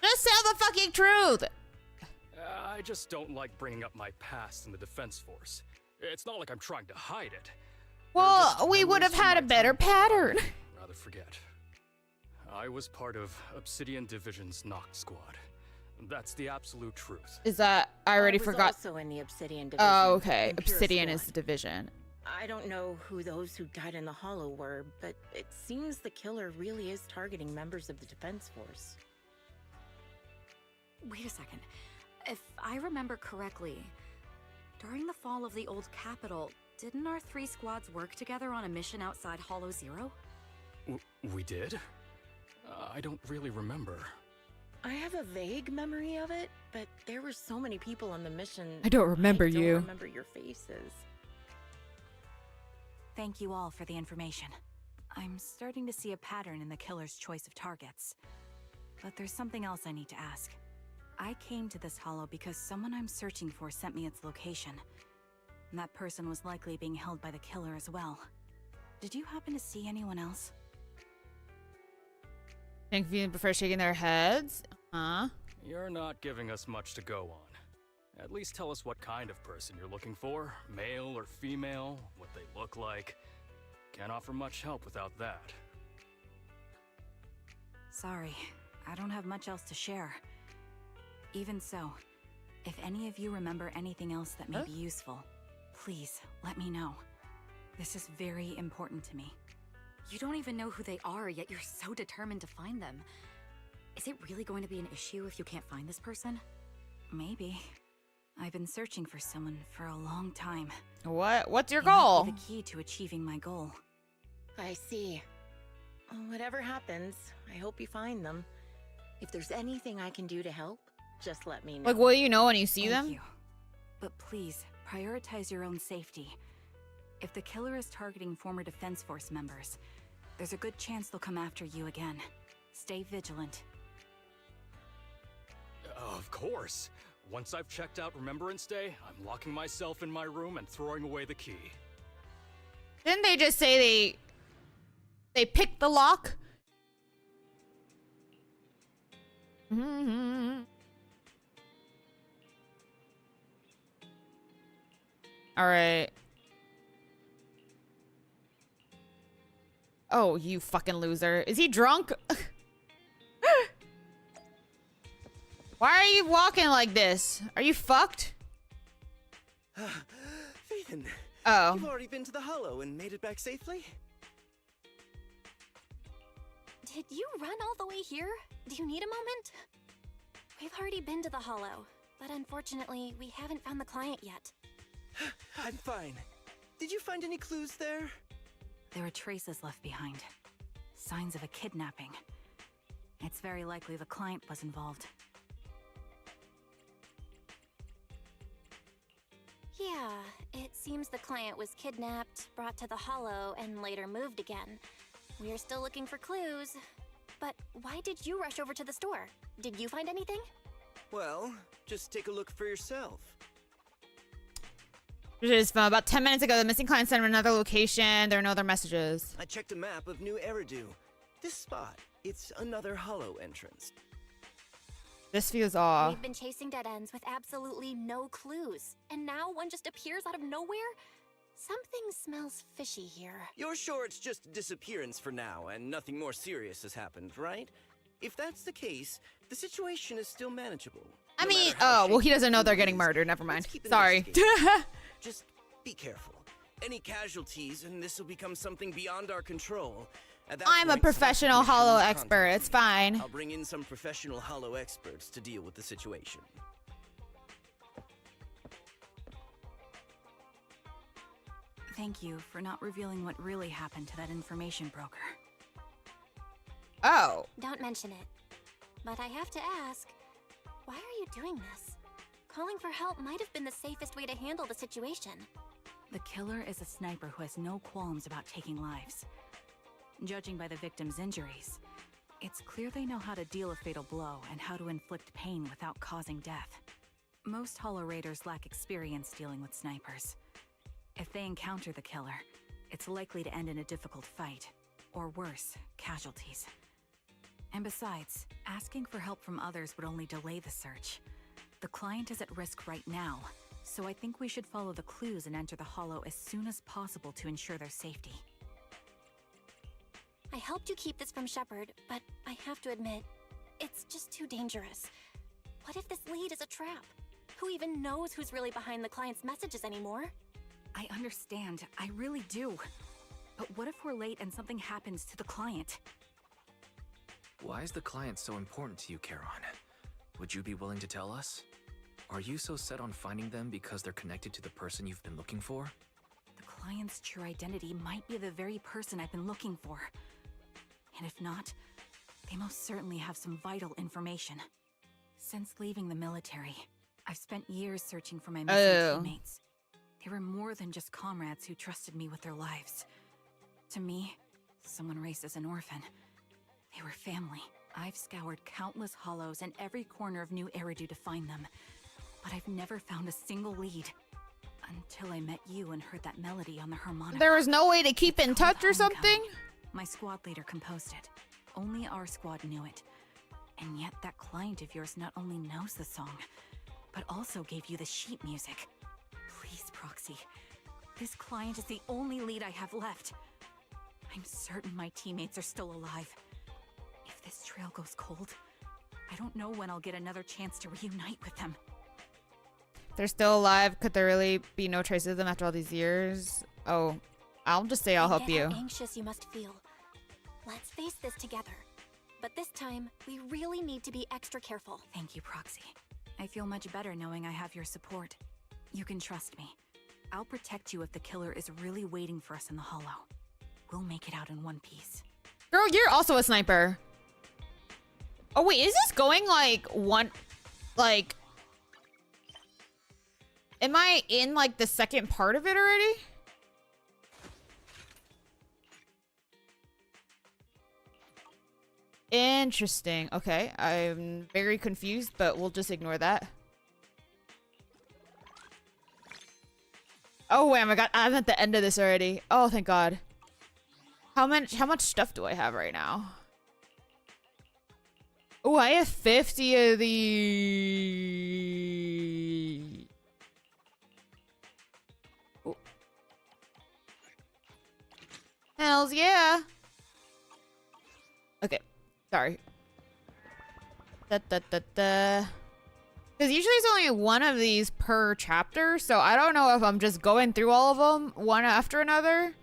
Just tell the fucking truth! I just don't like bringing up my past in the Defense Force. It's not like I'm trying to hide it. They're Well, just we would have memories from had a my better time pattern. I'd rather forget. I was part of Obsidian Division's Noct Squad. That's the absolute truth. Is that... I already was forgot. Also in the Obsidian Division. Oh, okay. Imperial Obsidian is Squad. the division. I don't know who those who died in the Hollow were, but it seems the killer really is targeting members of the Defense Force. Wait a second. If I remember correctly, during the fall of the old capital, didn't our 3 squads work together on a mission outside Hollow Zero? We did? I don't really remember. I have a vague memory of it, but there were so many people on the mission. I don't remember I don't you. remember your faces. Thank you all for the information. I'm starting to see a pattern in the killer's choice of targets. But there's something else I need to ask. I came to this hollow because someone I'm searching for sent me its location. and that person was likely being held by the killer as well. Did you happen to see anyone else? Think you prefer shaking their heads? Huh? You're not giving us much to go on. At least tell us what kind of person you're looking for. Male or female, what they look like. Can't offer much help without that. Sorry, I don't have much else to share. Even so, if any of you remember anything else that may be useful, please let me know. This is very important to me. You don't even know who they are, yet you're so determined to find them. Is it really going to be an issue if you can't find this person? Maybe. I've been searching for someone for a long time. What? What's your They might goal? be the key to achieving my goal. I see. Whatever happens, I hope you find them. If there's anything I can do to help, just let me know. Like, what do you know when you see Thank them? you. But please, prioritize your own safety. If the killer is targeting former Defense Force members, there's a good chance they'll come after you again. Stay vigilant. Of course. Once I've checked out Remembrance Day, I'm locking myself in my room and throwing away the key. Didn't they just say they picked the lock? All right. Oh, you fucking loser. Is he drunk? Why are you walking like this? Are you fucked? Phaethon, Oh. you've already been to the Hollow and made it back safely? Did you run all the way here? Do you need a moment? We've already been to the Hollow, but unfortunately, we haven't found the client yet. I'm fine. Did you find any clues there? There are traces left behind. Signs of a kidnapping. It's very likely the client was involved. Yeah, it seems the client was kidnapped, brought to the Hollow, and later moved again. We're still looking for clues. But why did you rush over to the store? Did you find anything? Well, just take a look for yourself. Just from about 10 minutes ago, the missing client sent him another location. There are no other messages. I checked a map of New Eridu. This spot, it's another Hollow entrance. This feels off. We've been chasing dead ends with absolutely no clues. And now one just appears out of nowhere? Something smells fishy here. You're sure it's just a disappearance for now and nothing more serious has happened, right? If that's the case, the situation is still manageable. I No mean, matter how oh, well, he shaky doesn't know they're it getting is, murdered. Never let's mind. keep Sorry. investigating. Just be careful. Any casualties, and this will become something beyond our control. At that I'm a point, professional Sebastian Hollow will expert. contact It's me. fine. I'll bring in some professional Hollow experts to deal with the situation. Thank you for not revealing what really happened to that information broker. Oh. Don't mention it. But I have to ask, why are you doing this? Calling for help might have been the safest way to handle the situation. The killer is a sniper who has no qualms about taking lives. Judging by the victim's injuries, it's clear they know how to deal a fatal blow and how to inflict pain without causing death. Most Hollow Raiders lack experience dealing with snipers. If they encounter the killer, it's likely to end in a difficult fight, or worse, casualties. And besides, asking for help from others would only delay the search. The client is at risk right now, so I think we should follow the clues and enter the Hollow as soon as possible to ensure their safety. I helped you keep this from Shepard, but I have to admit, it's just too dangerous. What if this lead is a trap? Who even knows who's really behind the client's messages anymore? I understand, I really do. But what if we're late and something happens to the client? Why is the client so important to you, Charon? Would you be willing to tell us? Are you so set on finding them because they're connected to the person you've been looking for? The client's true identity might be the very person I've been looking for. And if not, they most certainly have some vital information. Since leaving the military, I've spent years searching for my missing teammates. They were more than just comrades who trusted me with their lives. To me, someone raised as an orphan, they were family. I've scoured countless hollows and every corner of New Eridu to find them, but I've never found a single lead. Until I met you and heard that melody on the harmonica. There was no way to keep in touch or something? My squad leader composed it. Only our squad knew it. And yet that client of yours not only knows the song, but also gave you the sheet music. Please, Proxy. This client is the only lead I have left. I'm certain my teammates are still alive. If this trail goes cold, I don't know when I'll get another chance to reunite with them. They're still alive. Could there really be no traces of them after all these years? Oh, I'll just say I'll I help get you. how anxious you must feel. Let's face this together. But this time, we really need to be extra careful. Thank you, Proxy. I feel much better knowing I have your support. You can trust me. I'll protect you if the killer is really waiting for us in the hollow. We'll make it out in one piece. Girl, you're also a sniper. Oh wait, is this going like one, like, am I in like the second part of it already? Interesting. Okay, I'm very confused, but we'll just ignore that. Oh wait, oh my god, I'm at the end of this already. Oh, thank god. How much stuff do I have right now? Oh, I have 50 of the. Oh. Hells yeah. Okay, sorry. Because usually it's only one of these per chapter, so I don't know if I'm just going through all of them one after another.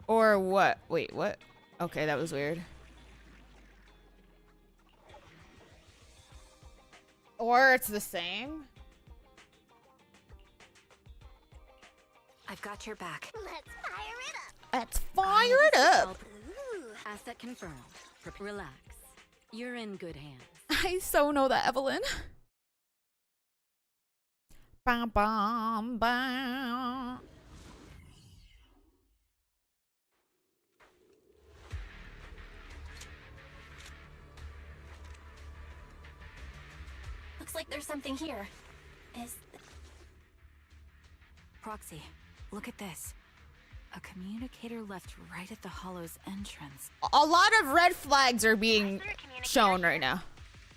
Or what? Wait, what? Okay, that was weird. Or it's the same. I've got your back. Let's fire it up. Let's fire it up. Ooh, asset confirmed. Relax. You're in good hands. I so know that, Evelyn. Bam, bam, bam. Looks like there's something here. Proxy, look at this. A communicator left right at the hollow's entrance. A lot of red flags are being shown right now.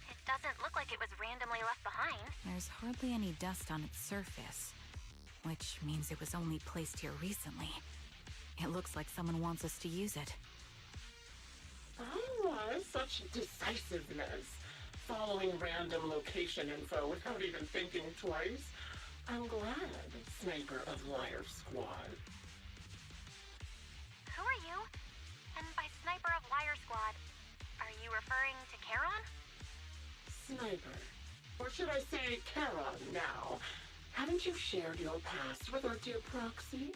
It doesn't look like it was randomly left behind. There's hardly any dust on its surface, which means it was only placed here recently. It looks like someone wants us to use it. Oh, such decisiveness. Following random location info without even thinking twice. I'm glad, Sniper of Liar Squad. Who are you? And by Sniper of Liar Squad, are you referring to Charon? Sniper. Or should I say Charon now? Haven't you shared your past with our dear Proxy?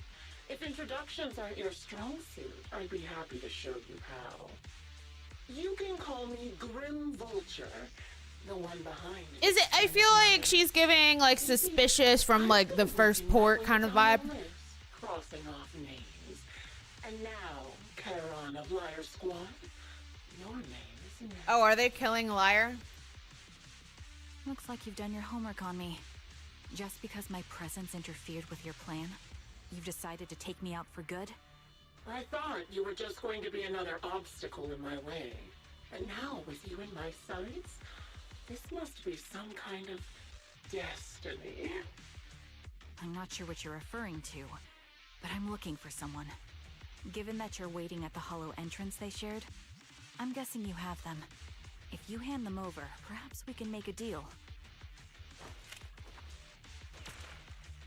If introductions aren't your strong suit, I'd be happy to show you how. You can call me Grim Vulture, the one behind it. Is it? I feel like she's giving like suspicious from like the first port kind of vibe. Crossing off names. And now, Charon of Liar Squad, your name is next. Oh, are they killing Liar? Looks like you've done your homework on me. Just because my presence interfered with your plan, you've decided to take me out for good? I thought you were just going to be another obstacle in my way. And now, with you in my sights, this must be some kind of destiny. I'm not sure what you're referring to, but I'm looking for someone. Given that you're waiting at the hollow entrance they shared, I'm guessing you have them. If you hand them over, perhaps we can make a deal.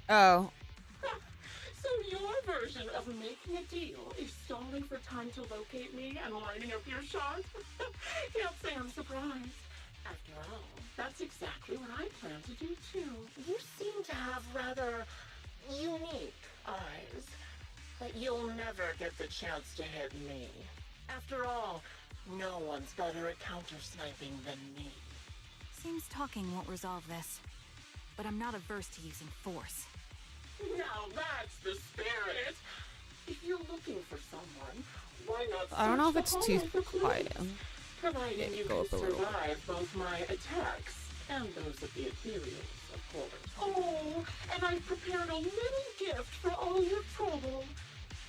Oh. So your version of making a deal is stalling for time to locate me and lining up your shot? Can't say I'm surprised. After all, that's exactly what I plan to do too. You seem to have rather unique eyes, but you'll never get the chance to hit me. After all, no one's better at counter-sniping than me. Seems talking won't resolve this, but I'm not averse to using force. Now that's the spirit! If you're looking for someone, why not I don't know if search it's the too hallway for clues? quiet. Providing you Go can up a little. survive both my attacks And those of the ethereals, of course. Oh, and I've prepared a little gift for all your trouble.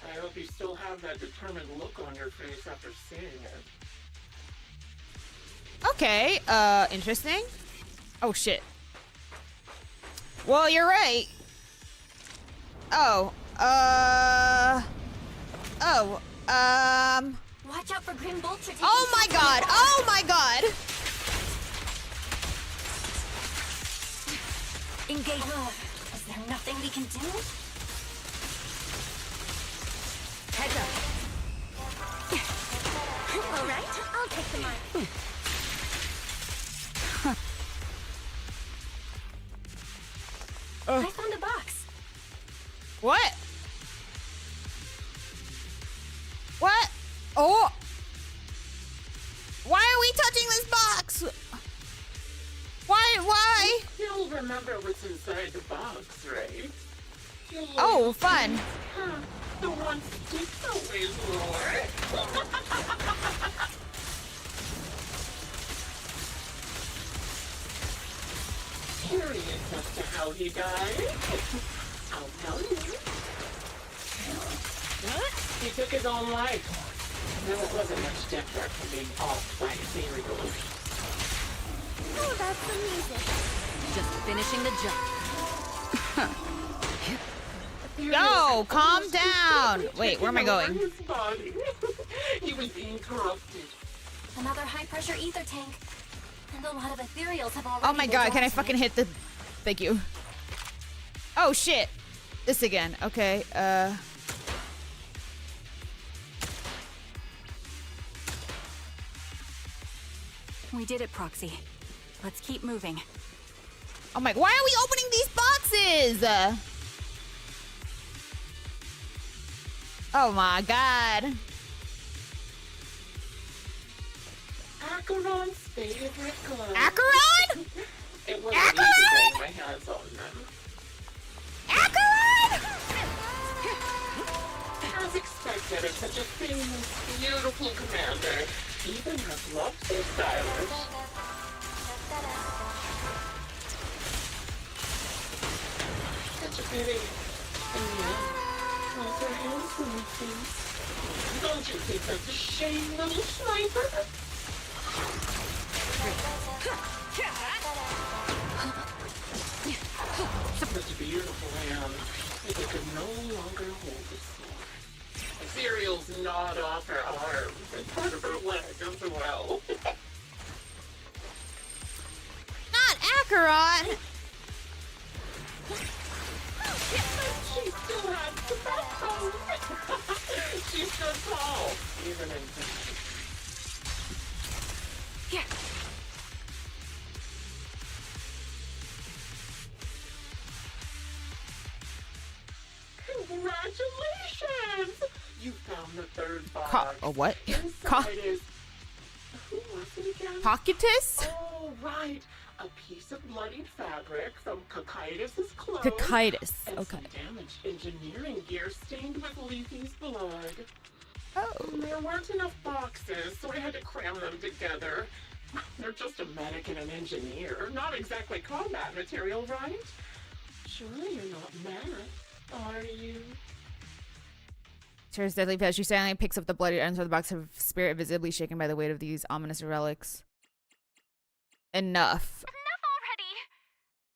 I hope you still have that determined look on your face after seeing it. Okay, interesting. Oh, shit. Well, you're right. Oh, Watch out for Grim Vulture. oh my god, oh my god! Engage. Is there nothing we can do? Heads up. All right, I'll take the mark. I found a box. What? What? Oh! Why are we touching this box? Why? You'll remember what's inside the box, right? Oh, fun. The one sticks always more. Curious as to how he died? I'll tell you. He took his own life. No, it wasn't much different from being offed by ethereals. Oh, that's the music. Just finishing the job. Yo, calm down. Wait, where am I going? His body. He was being corrupted. Another high-pressure ether tank. And a lot of ethereals have already Oh my been god, can I drawn to fucking it. hit the... Thank you. Oh shit. This again. Okay, We did it, Proxy. Let's keep moving. oh my... Why are we opening these boxes? Oh my god. Acheron's favorite club. Acheron? It wasn't easy getting my hands on them. Acheron? As expected of such a famous, beautiful commander, even her gloves are stylish. Such a pity. And yeah, those are handsome things. Don't you think that's a shame, little sniper? Such a beautiful hand. It could no longer hold the sword. Cereal's gnawed off her arms and part of her leg as well. Not Acheron. She still has the backbone. She stood tall, even in death. Congratulations! You found the third box. A what? Inside is... Who was it again? Cockatus? Oh, right. A piece of bloodied fabric from Cocytus's clothes. Cocytus. And Okay. some damaged engineering gear stained with Leafy's blood. Oh. There weren't enough boxes, so I had to cram them together. They're just a medic and an engineer. Not exactly combat material, right? Surely you're not mad, are you? Tears deadly past. She silently picks up the bloody ends of the box, her spirit visibly shaken by the weight of these ominous relics. Enough. Enough already!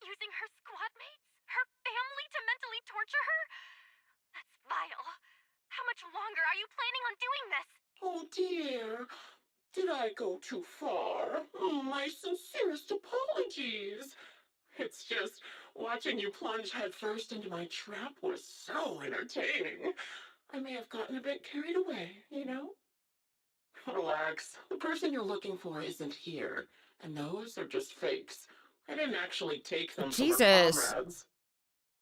Using her squad mates, her family to mentally torture her? That's vile. How much longer are you planning on doing this? Oh dear. Did I go too far? My sincerest apologies. It's just, watching you plunge headfirst into my trap was so entertaining. I may have gotten a bit carried away, you know? Relax. The person you're looking for isn't here. And those are just fakes. I didn't actually take them from her Jesus. comrades.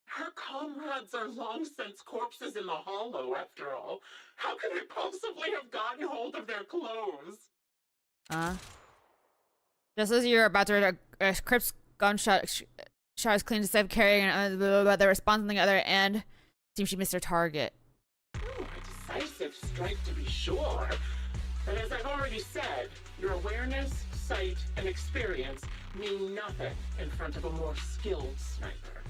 Her comrades are long since corpses in the hollow, after all. How could I possibly have gotten hold of their clothes? Just as you're about to read a Crips gunshot shot is clean instead of carrying the response on the other end. Seems she missed her target. Oh, a decisive strike to be sure. But as I've already said, your awareness, sight and experience mean nothing in front of a more skilled sniper.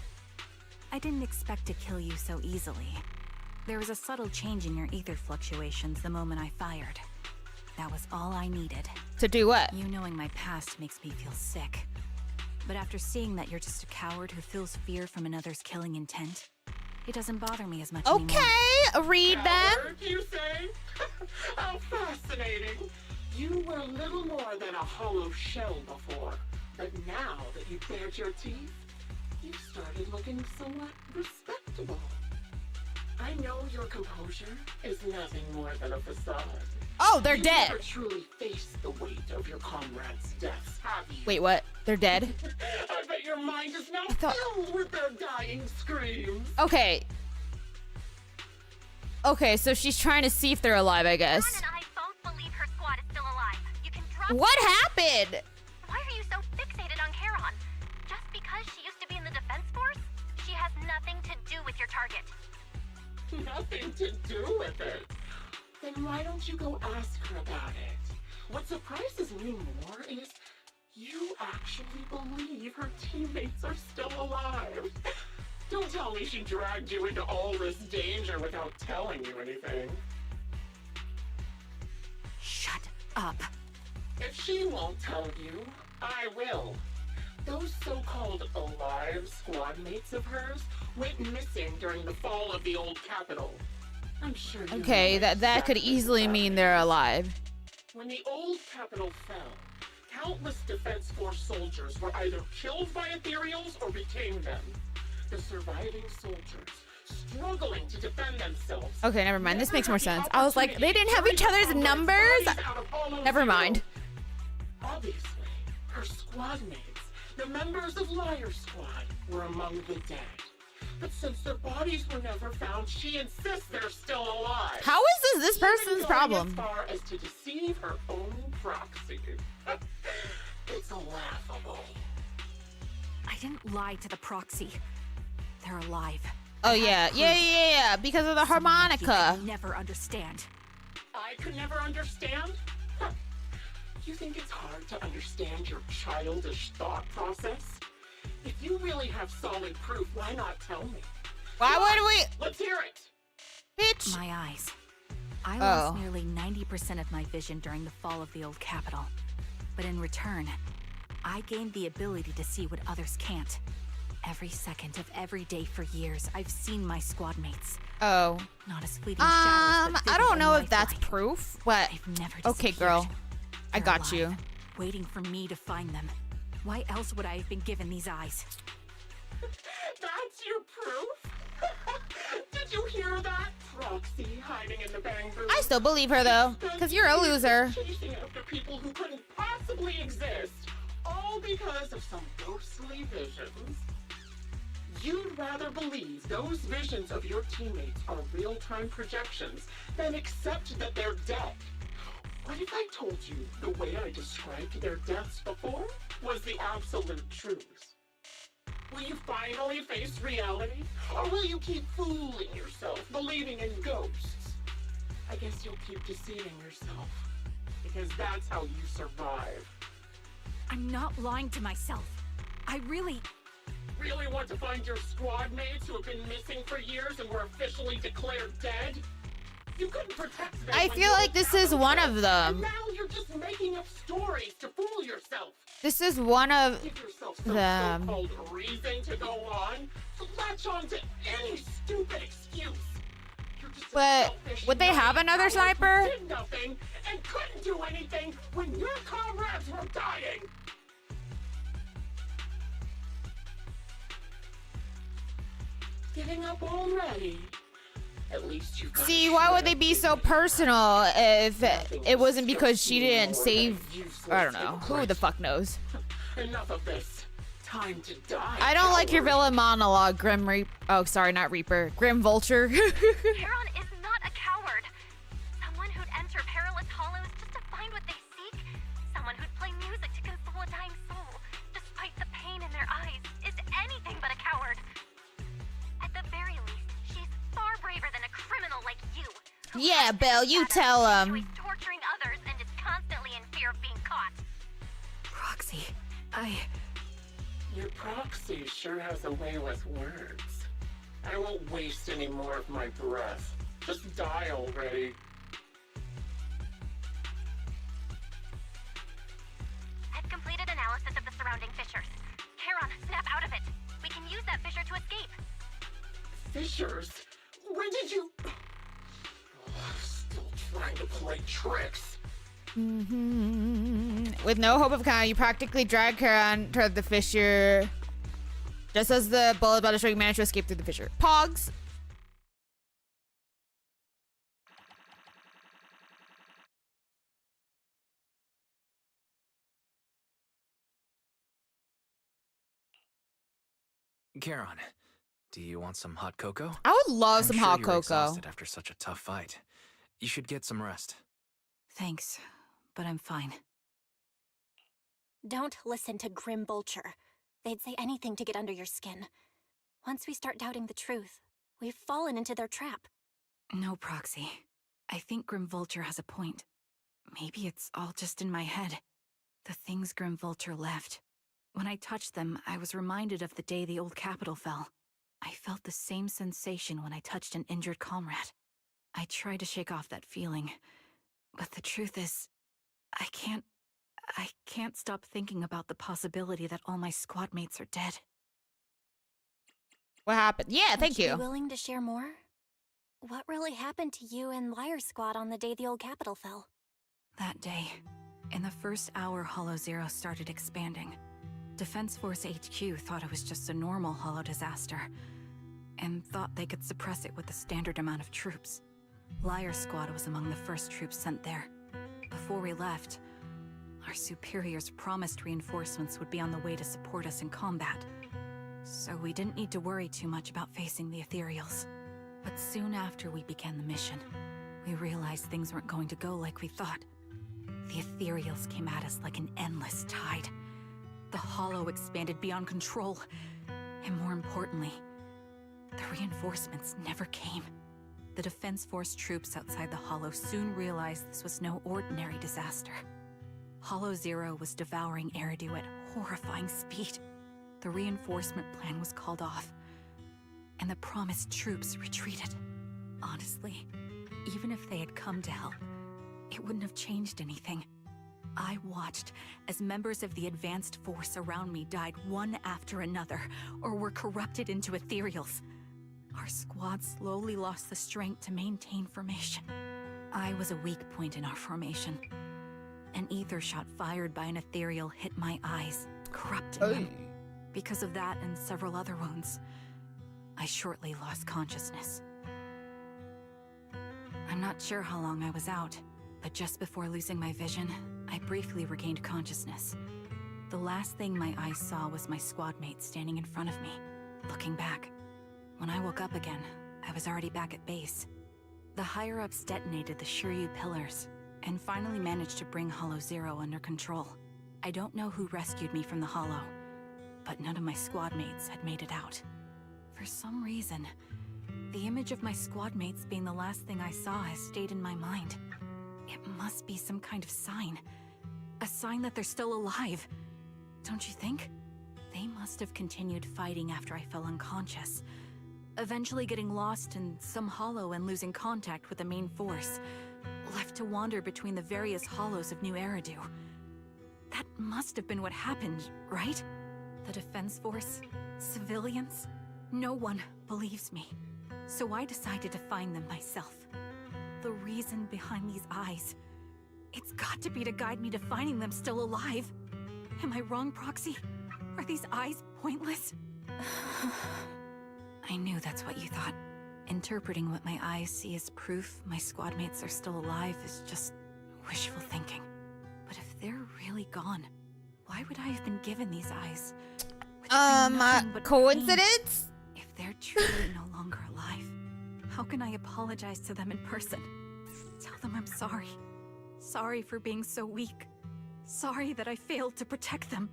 I didn't expect to kill you so easily. There was a subtle change in your ether fluctuations the moment I fired. That was all I needed. To do what? You knowing my past makes me feel sick. But after seeing that you're just a coward who feels fear from another's killing intent, it doesn't bother me as much anymore. Okay, read them. Coward, you say? How fascinating. You were little more than a hollow shell before. But now that you've bared your teeth, you've started looking somewhat respectable. I know your composure is nothing more than a facade. Oh, they're You dead. never truly faced the weight of your comrades' deaths, have you? Wait, what? They're dead? I bet your mind is now thought- filled with their dying screams. Okay. Okay, so she's trying to see if they're alive, I guess. Ron and I both believe her squad is still alive. You can drop. What happened? Why are you so fixated on Charon? Just because she used to be in the defense force? She has nothing to do with your target. Nothing to do with it. Then why don't you go ask her about it? What surprises me more is you actually believe her teammates are still alive. Don't tell me she dragged you into all this danger without telling you anything. Shut up. If she won't tell you, I will. Those so-called alive squad mates of hers went missing during the fall of the old capital. I'm sure you Okay, know that could exactly easily what mean that they're is. alive. When the old capital fell, countless Defense Force soldiers were either killed by ethereals or became them. The surviving soldiers, struggling to defend themselves. Okay, never mind. This never makes more had the sense. I was like, they didn't have each opportunity other's to numbers? bodies out of hollow Never zero. mind. Obviously, her squad mates, the members of Liar Squad, were among the dead. But since their bodies were never found, she insists they're still alive. How is this Even person's going problem? As far as to deceive her own proxy. It's laughable. I didn't lie to the proxy. They're alive. Oh I have yeah, proof. yeah, because of the Someone like you harmonica. could never understand. I could never understand? Huh. You think it's hard to understand your childish thought process? If you really have solid proof, why not tell me? Why would we? Let's hear it! Bitch. My eyes. I Oh. lost nearly 90% of my vision during the fall of the old capital. But in return, I gained the ability to see what others can't. Every second of every day for years, I've seen my squad mates. Oh. Not as fleeting shadows, but I vivid don't and know if that's lifelike. proof, but They've never okay, disappeared. girl. I They're got you. alive, waiting for me to find them. Why else would I have been given these eyes? That's your proof? Did you hear that? Proxy hiding in the bang booth. I still believe her though, because you're a loser. Chasing after people who couldn't possibly exist, all because of some ghostly visions. You'd rather believe those visions of your teammates are real-time projections than accept that they're dead. What if I told you the way I described their deaths before was the absolute truth? Will you finally face reality? Or will you keep fooling yourself, believing in ghosts? I guess you'll keep deceiving yourself. Because that's how you survive. I'm not lying to myself. I really... Really want to find your squad mates who have been missing for years and were officially declared dead? You couldn't protect them. I when feel you like were this is one of And them. now you're just making up stories to fool yourself. This is one of Give yourself some them. so-called reason to go on. To latch on to any stupid excuse. You're just a But selfish, would they have naive another coward who sniper? Did nothing and couldn't do anything when your comrades were dying. Giving up already. At least you got See, why would they be so personal if it wasn't because she didn't more save... than useless I don't know. Who the hypocrite. fuck knows? Enough of this. Time to die. I don't like your coward. villain monologue, Grim Reaper. Oh, sorry, not Reaper. Grim Vulture. Charon is not a coward. Someone who'd enter perilous hollows just to find what they seek. Someone who'd play music to console a dying soul, despite the pain in their eyes, is anything but a coward. At the very least, she's far braver than a criminal like you. who Yeah, hides Belle, in you shadows, tell 'em. enjoys torturing others and is constantly in fear of being caught. Proxy. Your proxy sure has a way with words. I won't waste any more of my breath. Just die already. I've completed analysis of the surrounding fissures. Charon, snap out of it. We can use that fissure to escape. Fissures? When did you... Still trying to play tricks. With no hope of counter, you practically drag Charon toward the fissure. Just as the bullet about to strike, you manage to escape through the fissure. Pogs! Charon, do you want some hot cocoa? I would love I'm some sure hot you're cocoa. exhausted after such a tough fight. You should get some rest. Thanks, but I'm fine. Don't listen to Grim Vulture. They'd say anything to get under your skin. Once we start doubting the truth, we've fallen into their trap. No, Proxy. I think Grim Vulture has a point. Maybe it's all just in my head. The things Grim Vulture left. When I touched them, I was reminded of the day the old capital fell. I felt the same sensation when I touched an injured comrade. I tried to shake off that feeling, but the truth is, I can't stop thinking about the possibility that all my squad mates are dead. What happened? Yeah, thank Would you you. be willing to share more? What really happened to you and Liar Squad on the day the old capital fell? That day, in the first hour Hollow Zero started expanding. Defense Force HQ thought it was just a normal Hollow disaster, and thought they could suppress it with the standard amount of troops. Liar Squad was among the first troops sent there. Before we left, our superiors promised reinforcements would be on the way to support us in combat, so we didn't need to worry too much about facing the Ethereals. But soon after we began the mission, we realized things weren't going to go like we thought. The Ethereals came at us like an endless tide. The Hollow expanded beyond control, and more importantly, the reinforcements never came. The Defense Force troops outside the Hollow soon realized this was no ordinary disaster. Hollow Zero was devouring Eridu at horrifying speed. The reinforcement plan was called off, and the promised troops retreated. Honestly, even if they had come to help, it wouldn't have changed anything. I watched as members of the advanced force around me died one after another, or were corrupted into ethereals. Our squad slowly lost the strength to maintain formation. I was a weak point in our formation. An ether shot fired by an ethereal hit my eyes, corrupting them. Because of that and several other wounds, I shortly lost consciousness. I'm not sure how long I was out, but just before losing my vision, I briefly regained consciousness. The last thing my eyes saw was my squad mate standing in front of me, looking back. When I woke up again, I was already back at base. The higher-ups detonated the Shiryu pillars, and finally managed to bring Hollow Zero under control. I don't know who rescued me from the Hollow, but none of my squad mates had made it out. For some reason, the image of my squad mates being the last thing I saw has stayed in my mind. It must be some kind of sign. A sign that they're still alive. Don't you think? They must have continued fighting after I fell unconscious, eventually getting lost in some hollow and losing contact with the main force, left to wander between the various hollows of New Eridu. That must have been what happened, right? The Defense Force? Civilians? No one believes me. So I decided to find them myself. The reason behind these eyes. It's got to be to guide me to finding them still alive. Am I wrong, Proxy? Are these eyes pointless? I knew that's what you thought. Interpreting what my eyes see as proof my squad mates are still alive is just wishful thinking. But if they're really gone, why would I have been given these eyes? Which bring nothing but coincidence? pain? If they're truly no longer alive, how can I apologize to them in person? Tell them I'm sorry. Sorry for being so weak. Sorry that I failed to protect them.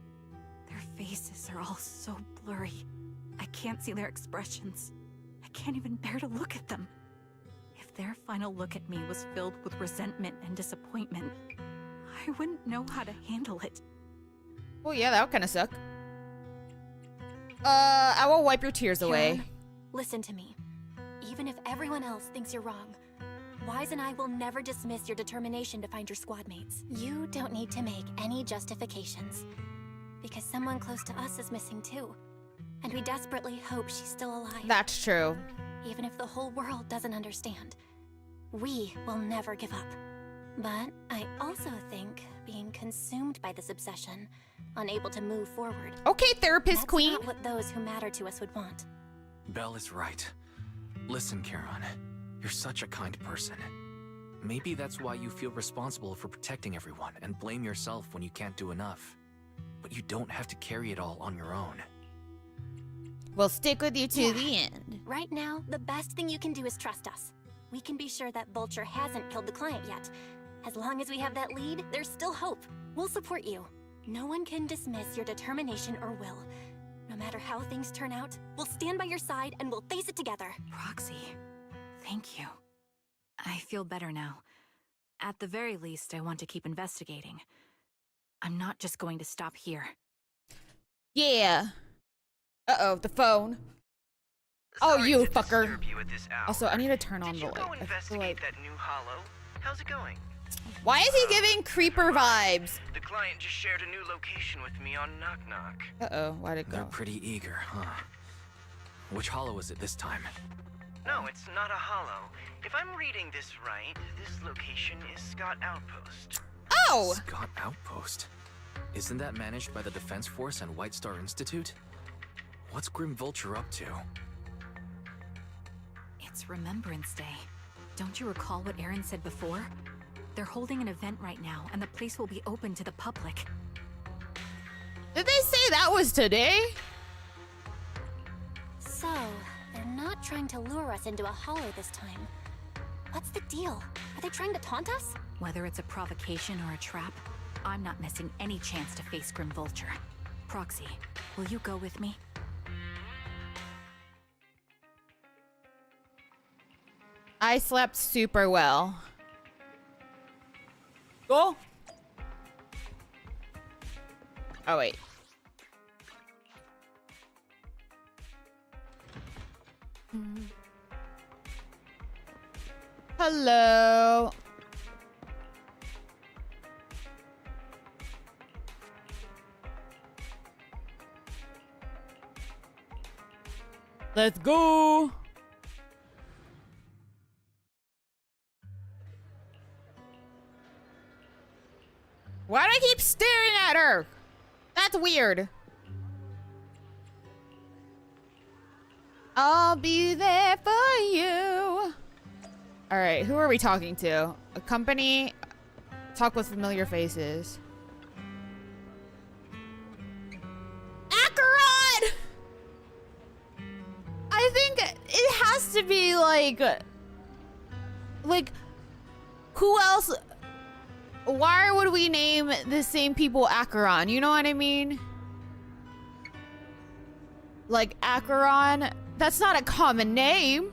Their faces are all so blurry. I can't see their expressions. I can't even bear to look at them. If their final look at me was filled with resentment and disappointment, I wouldn't know how to handle it. Oh yeah, that would kind of suck. I will wipe your tears away. Karen, listen to me. Even if everyone else thinks you're wrong, Wise and I will never dismiss your determination to find your squad mates. You don't need to make any justifications. Because someone close to us is missing too. And we desperately hope she's still alive. That's true. Even if the whole world doesn't understand, we will never give up. But I also think being consumed by this obsession, unable to move forward. Okay, therapist That's queen. not what those who matter to us would want. Belle is right. Listen, Charon, you're such a kind person. Maybe that's why you feel responsible for protecting everyone and blame yourself when you can't do enough. But you don't have to carry it all on your own. We'll stick with you to the end. Right now, the best thing you can do is trust us. We can be sure that Vulture hasn't killed the client yet. As long as we have that lead, there's still hope. We'll support you. No one can dismiss your determination or will. No matter how things turn out, we'll stand by your side and we'll face it together. Proxy, thank you. I feel better now. At the very least, I want to keep investigating. I'm not just going to stop here. Yeah. Uh-oh, the phone. Oh, Sorry you to fucker. disturb you at this hour. Also, I need to turn on Did the you go light. I feel investigate like... that new hollow? How's it going? Why is he giving creeper vibes? The client just shared a new location with me on Knock Knock. Uh-oh, why'd it They're go? pretty eager, huh? Which hollow is it this time? No, it's not a hollow. If I'm reading this right, this location is Scott Outpost. Oh! Scott Outpost? Isn't that managed by the Defense Force and White Star Institute? What's Grim Vulture up to? It's Remembrance Day. Don't you recall what Aaron said before? They're holding an event right now, and the place will be open to the public. Did they say that was today? So, they're not trying to lure us into a hollow this time. What's the deal? Are they trying to taunt us? Whether it's a provocation or a trap, I'm not missing any chance to face Grim Vulture. Proxy, will you go with me? I slept super well. Go. Oh, wait. Hello. Let's go. Why do I keep staring at her? That's weird. I'll be there for you. All right, who are we talking to? A company? Talk with familiar faces. Acheron! I think it has to be like, who else? Why would we name the same people Acheron? You know what I mean? Like Acheron, that's not a common name.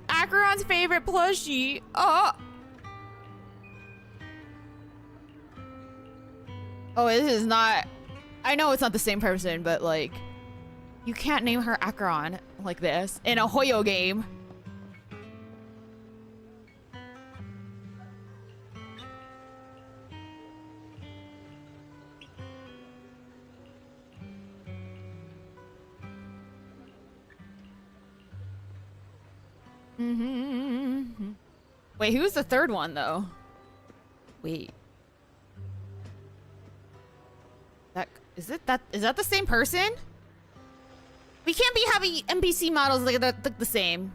Acheron's favorite plushie. Oh. Oh, this is not. I know it's not the same person, but like, you can't name her Acheron like this in a Hoyo game. Wait, who's the third one though? Wait. Is that the same person? We can't be having NPC models that look the same.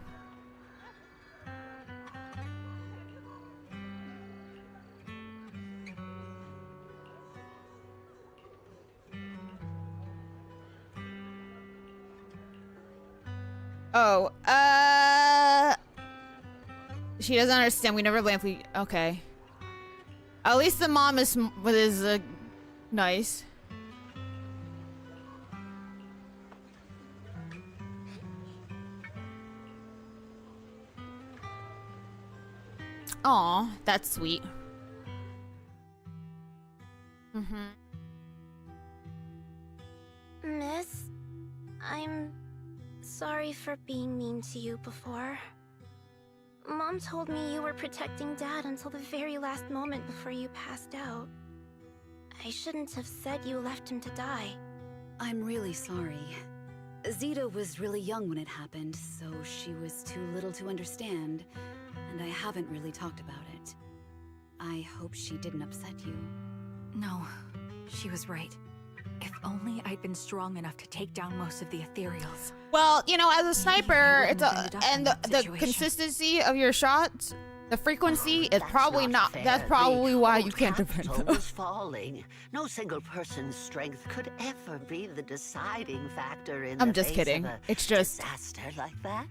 Oh, she doesn't understand. We never blame. Okay. At least the mom is nice. Aw, that's sweet. Mm-hmm. Miss, I'm sorry for being mean to you before. Mom told me you were protecting Dad until the very last moment before you passed out. I shouldn't have said you left him to die. I'm really sorry. Zeta was really young when it happened, so she was too little to understand, and I haven't really talked about it. I hope she didn't upset you. No, she was right. If only I'd been strong enough to take down most of the ethereals. Well, you know, as a sniper, it's wouldn't have ended up in and that the situation. consistency of your shots, the frequency is That's probably not. fair. That's probably The why old you can't defend capital them. was falling. No single person's strength could ever be the deciding factor in I'm the just face kidding. of a It's just disaster like that.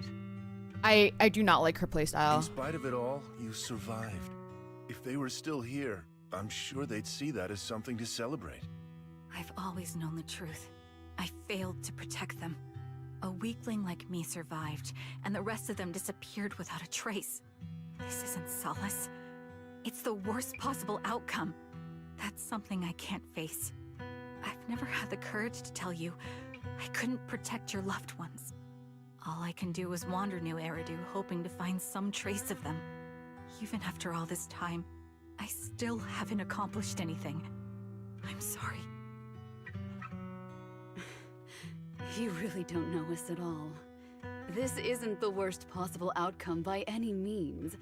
I do not like her In playstyle. spite of it all, you survived. If they were still here, I'm sure they'd see that as something to celebrate. I've always known the truth. I failed to protect them. A weakling like me survived, and the rest of them disappeared without a trace. This isn't solace. It's the worst possible outcome. That's something I can't face. I've never had the courage to tell you I couldn't protect your loved ones. All I can do is wander New Eridu, hoping to find some trace of them. Even after all this time, I still haven't accomplished anything. I'm sorry. You really don't know us at all. This isn't the worst possible outcome by any means.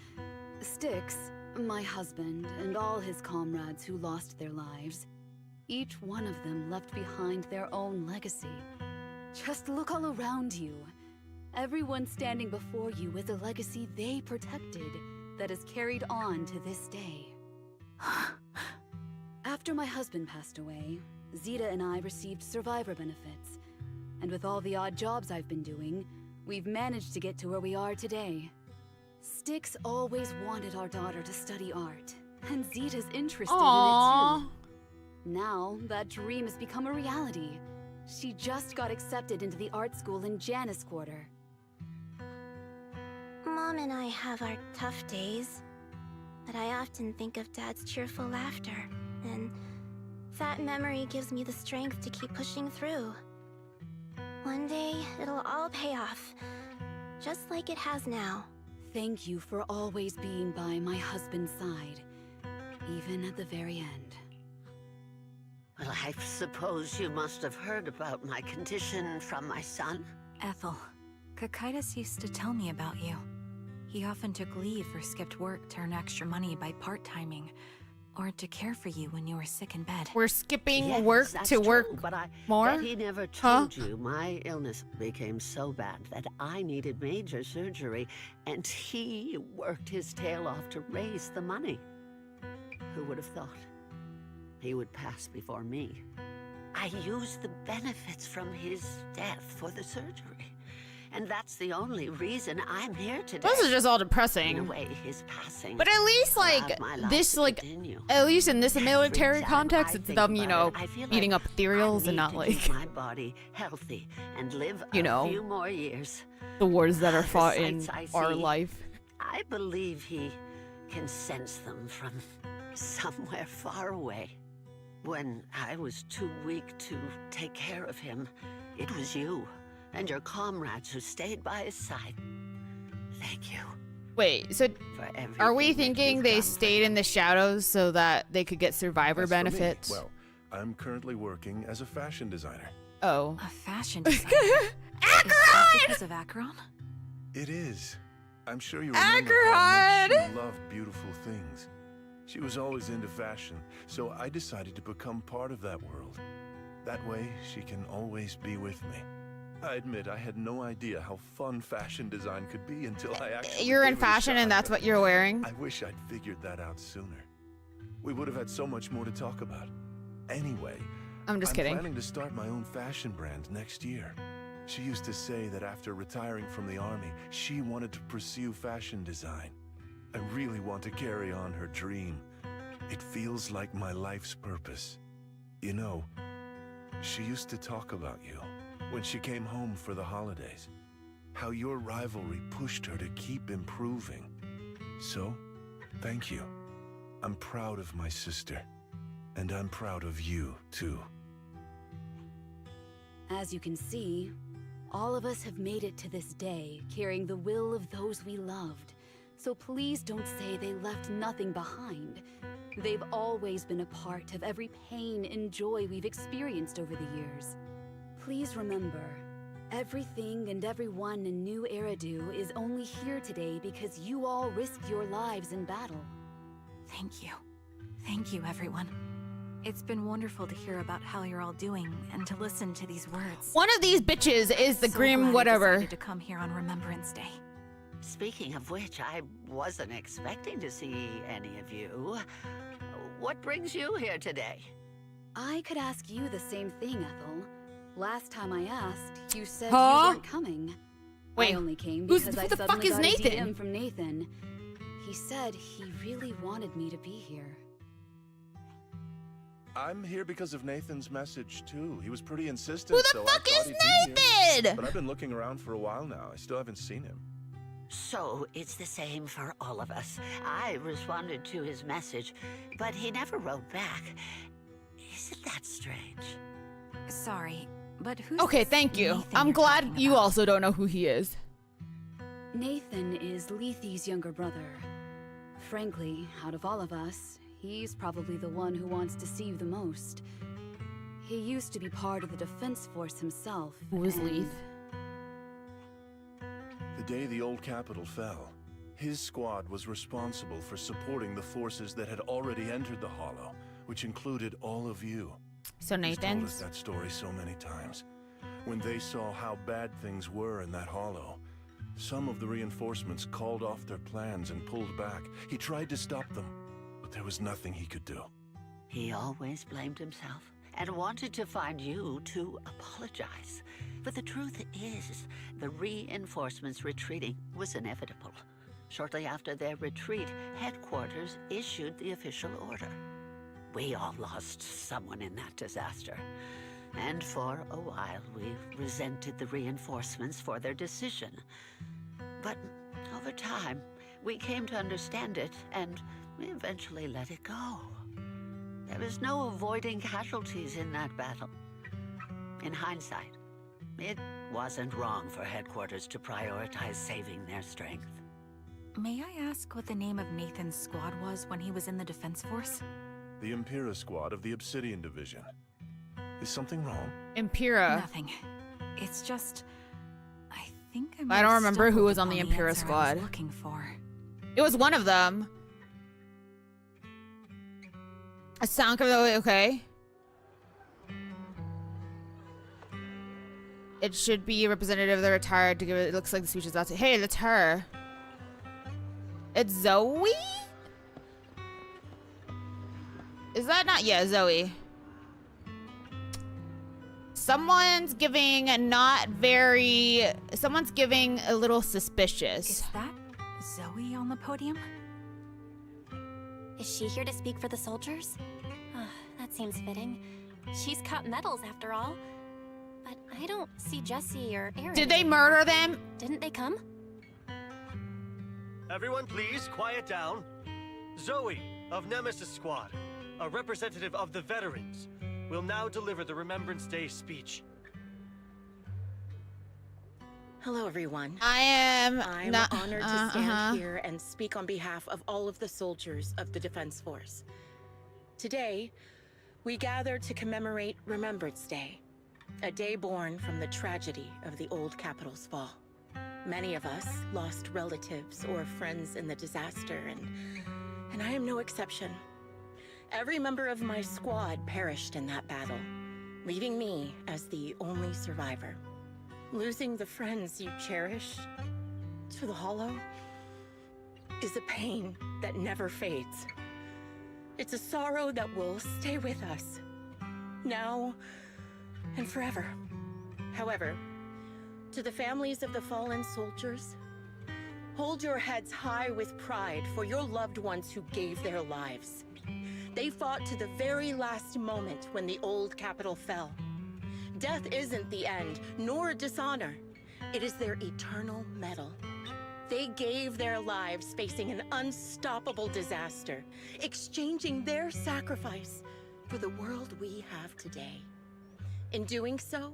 Styx, my husband, and all his comrades who lost their lives, each one of them left behind their own legacy. Just look all around you. Everyone standing before you is a legacy they protected that is carried on to this day. After my husband passed away, Zeta and I received survivor benefits. And with all the odd jobs I've been doing, we've managed to get to where we are today. Styx always wanted our daughter to study art, and Zeta's interested Aww. in it too. Now, that dream has become a reality. She just got accepted into the art school in Janus Quarter. Mom and I have our tough days, but I often think of Dad's cheerful laughter, and that memory gives me the strength to keep pushing through. One day, it'll all pay off, just like it has now. Thank you for always being by my husband's side, even at the very end. Well, I suppose you must have heard about my condition from my son. Ethel, Kakaitis used to tell me about you. He often took leave or skipped work to earn extra money by part-timing, or to care for you when you were sick in bed. We're skipping Yes, work that's to work true, but I more? bet he never told you my illness became so bad that I needed major surgery, and he worked his tail off to raise the money. Who would have thought he would pass before me? I used the benefits from his death for the surgery, and that's the only reason I'm here today. This is just all In a depressing. way, his passing But at least, like, allowed my life this, to like, continue. at least in this Every military time context, I it's think them, you about know, it, I feel eating like up ethereals I and need not, to like, keep my body healthy and live you a know, few more years. the wars that are The fought in sights I our see, life. I believe he can sense them from somewhere far away. When I was too weak to take care of him, it was you and your comrades who stayed by his side. Thank you Wait, so for everything. are we that thinking you've they done for stayed me. in the shadows so that they could get survivor As for me, benefits? well, I'm currently working as a fashion designer. Oh. A fashion designer? Is that because of Acheron? It is. I'm sure you remember how much Acheron! she loved beautiful things. She was always into fashion, so I decided to become part of that world. That way, she can always be with me. I admit I had no idea how fun fashion design could be until I actually You're in gave it a fashion and shot. that's what you're wearing? I wish I'd figured that out sooner. We would have had so much more to talk about. Anyway, I'm just kidding. planning to start my own fashion brand next year. She used to say that after retiring from the army, she wanted to pursue fashion design. I really want to carry on her dream. It feels like my life's purpose. You know, she used to talk about you when she came home for the holidays. How your rivalry pushed her to keep improving. So, thank you. I'm proud of my sister. And I'm proud of you, too. As you can see, all of us have made it to this day, carrying the will of those we loved. So please don't say they left nothing behind. They've always been a part of every pain and joy we've experienced over the years. Please remember, everything and everyone in New Eridu is only here today because you all risked your lives in battle. Thank you. Thank you, everyone. It's been wonderful to hear about how you're all doing and to listen to these words. One of these bitches is the So grim glad I whatever. decided to come here on Remembrance Day. Speaking of which, I wasn't expecting to see any of you. What brings you here today? I could ask you the same thing, Ethel. Last time I asked, you said Huh? you weren't coming. Wait, I only came who because I the fuck suddenly is got Nathan? a DM from Nathan. He said he really wanted me to be here. I'm here because of Nathan's message, too. He was pretty insistent, Who the so fuck I thought is he'd be here. Nathan? But I've been looking around for a while now. I still haven't seen him. So it's the same for all of us. I responded to his message, but he never wrote back. Isn't that strange? Sorry, but who's Okay, this thank you. Nathan I'm you're glad talking you about? also don't know who he is. Nathan is Lethe's younger brother. Frankly, out of all of us, he's probably the one who wants to see you the most. He used to be part of the defense force himself. Who is and- Leith? The day the old capital fell, his squad was responsible for supporting the forces that had already entered the Hollow, which included all of you. So He's told us Nathan's. that story so many times. When they saw how bad things were in that Hollow, some of the reinforcements called off their plans and pulled back. He tried to stop them, but there was nothing he could do. He always blamed himself and wanted to find you to apologize. But the truth is, the reinforcements retreating was inevitable. Shortly after their retreat, headquarters issued the official order. We all lost someone in that disaster. And for a while, we resented the reinforcements for their decision. But over time, we came to understand it, and we eventually let it go. There was no avoiding casualties in that battle. In hindsight, it wasn't wrong for headquarters to prioritize saving their strength. May I ask what the name of Nathan's squad was when he was in the defense force? The Impera squad of the Obsidian Division. Is something wrong? Impera. Nothing. It's just... I think I don't remember who stumbled was on the upon Impera answer I squad. was looking for. It was one of them. A sound of the okay. It should be a representative of the retired to give it. It looks like the speech is about to. Hey, that's her. It's Zoe? Is that not? Yeah, Zoe. Someone's giving not very. Someone's giving a little suspicious. Is that Zoe on the podium? Is she here to speak for the soldiers? That seems fitting. She's cut medals after all. But I don't see Jesse or Aaron. Did they murder them? Didn't they come? Everyone please, quiet down. Zoe, of Nemesis Squad, a representative of the veterans, will now deliver the Remembrance Day speech. Hello, everyone. I'm not honored to stand here and speak on behalf of all of the soldiers of the Defense Force. Today, we gather to commemorate Remembrance Day, a day born from the tragedy of the old capital's fall. Many of us lost relatives or friends in the disaster, and I am no exception. Every member of my squad perished in that battle, leaving me as the only survivor. Losing the friends you cherish to the Hollow is a pain that never fades. It's a sorrow that will stay with us, now and forever. However, to the families of the fallen soldiers, hold your heads high with pride for your loved ones who gave their lives. They fought to the very last moment when the old capital fell. Death isn't the end, nor dishonor. It is their eternal medal. They gave their lives facing an unstoppable disaster, exchanging their sacrifice for the world we have today. In doing so,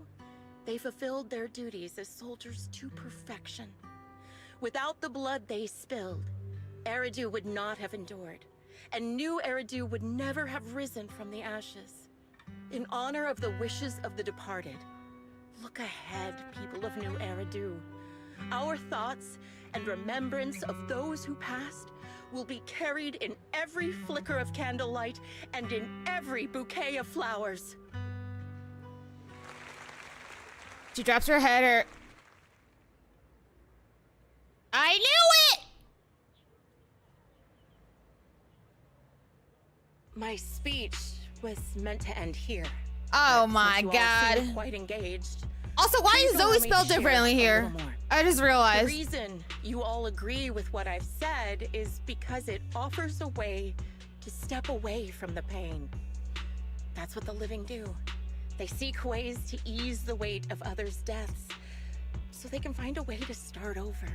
they fulfilled their duties as soldiers to perfection. Without the blood they spilled, Eridu would not have endured, and new Eridu would never have risen from the ashes. In honor of the wishes of the departed, look ahead, people of New Eridu. Our thoughts and remembrance of those who passed will be carried in every flicker of candlelight and in every bouquet of flowers. She drops her head or... I knew it! My speech was meant to end here. Oh but my since you all seem god. quite engaged. Also, why please is allow Zoe me spelled to share differently a here? little more. I just The realized. reason you all agree with what I've said is because it offers a way to step away from the pain. That's what the living do. They seek ways to ease the weight of others' deaths so they can find a way to start over.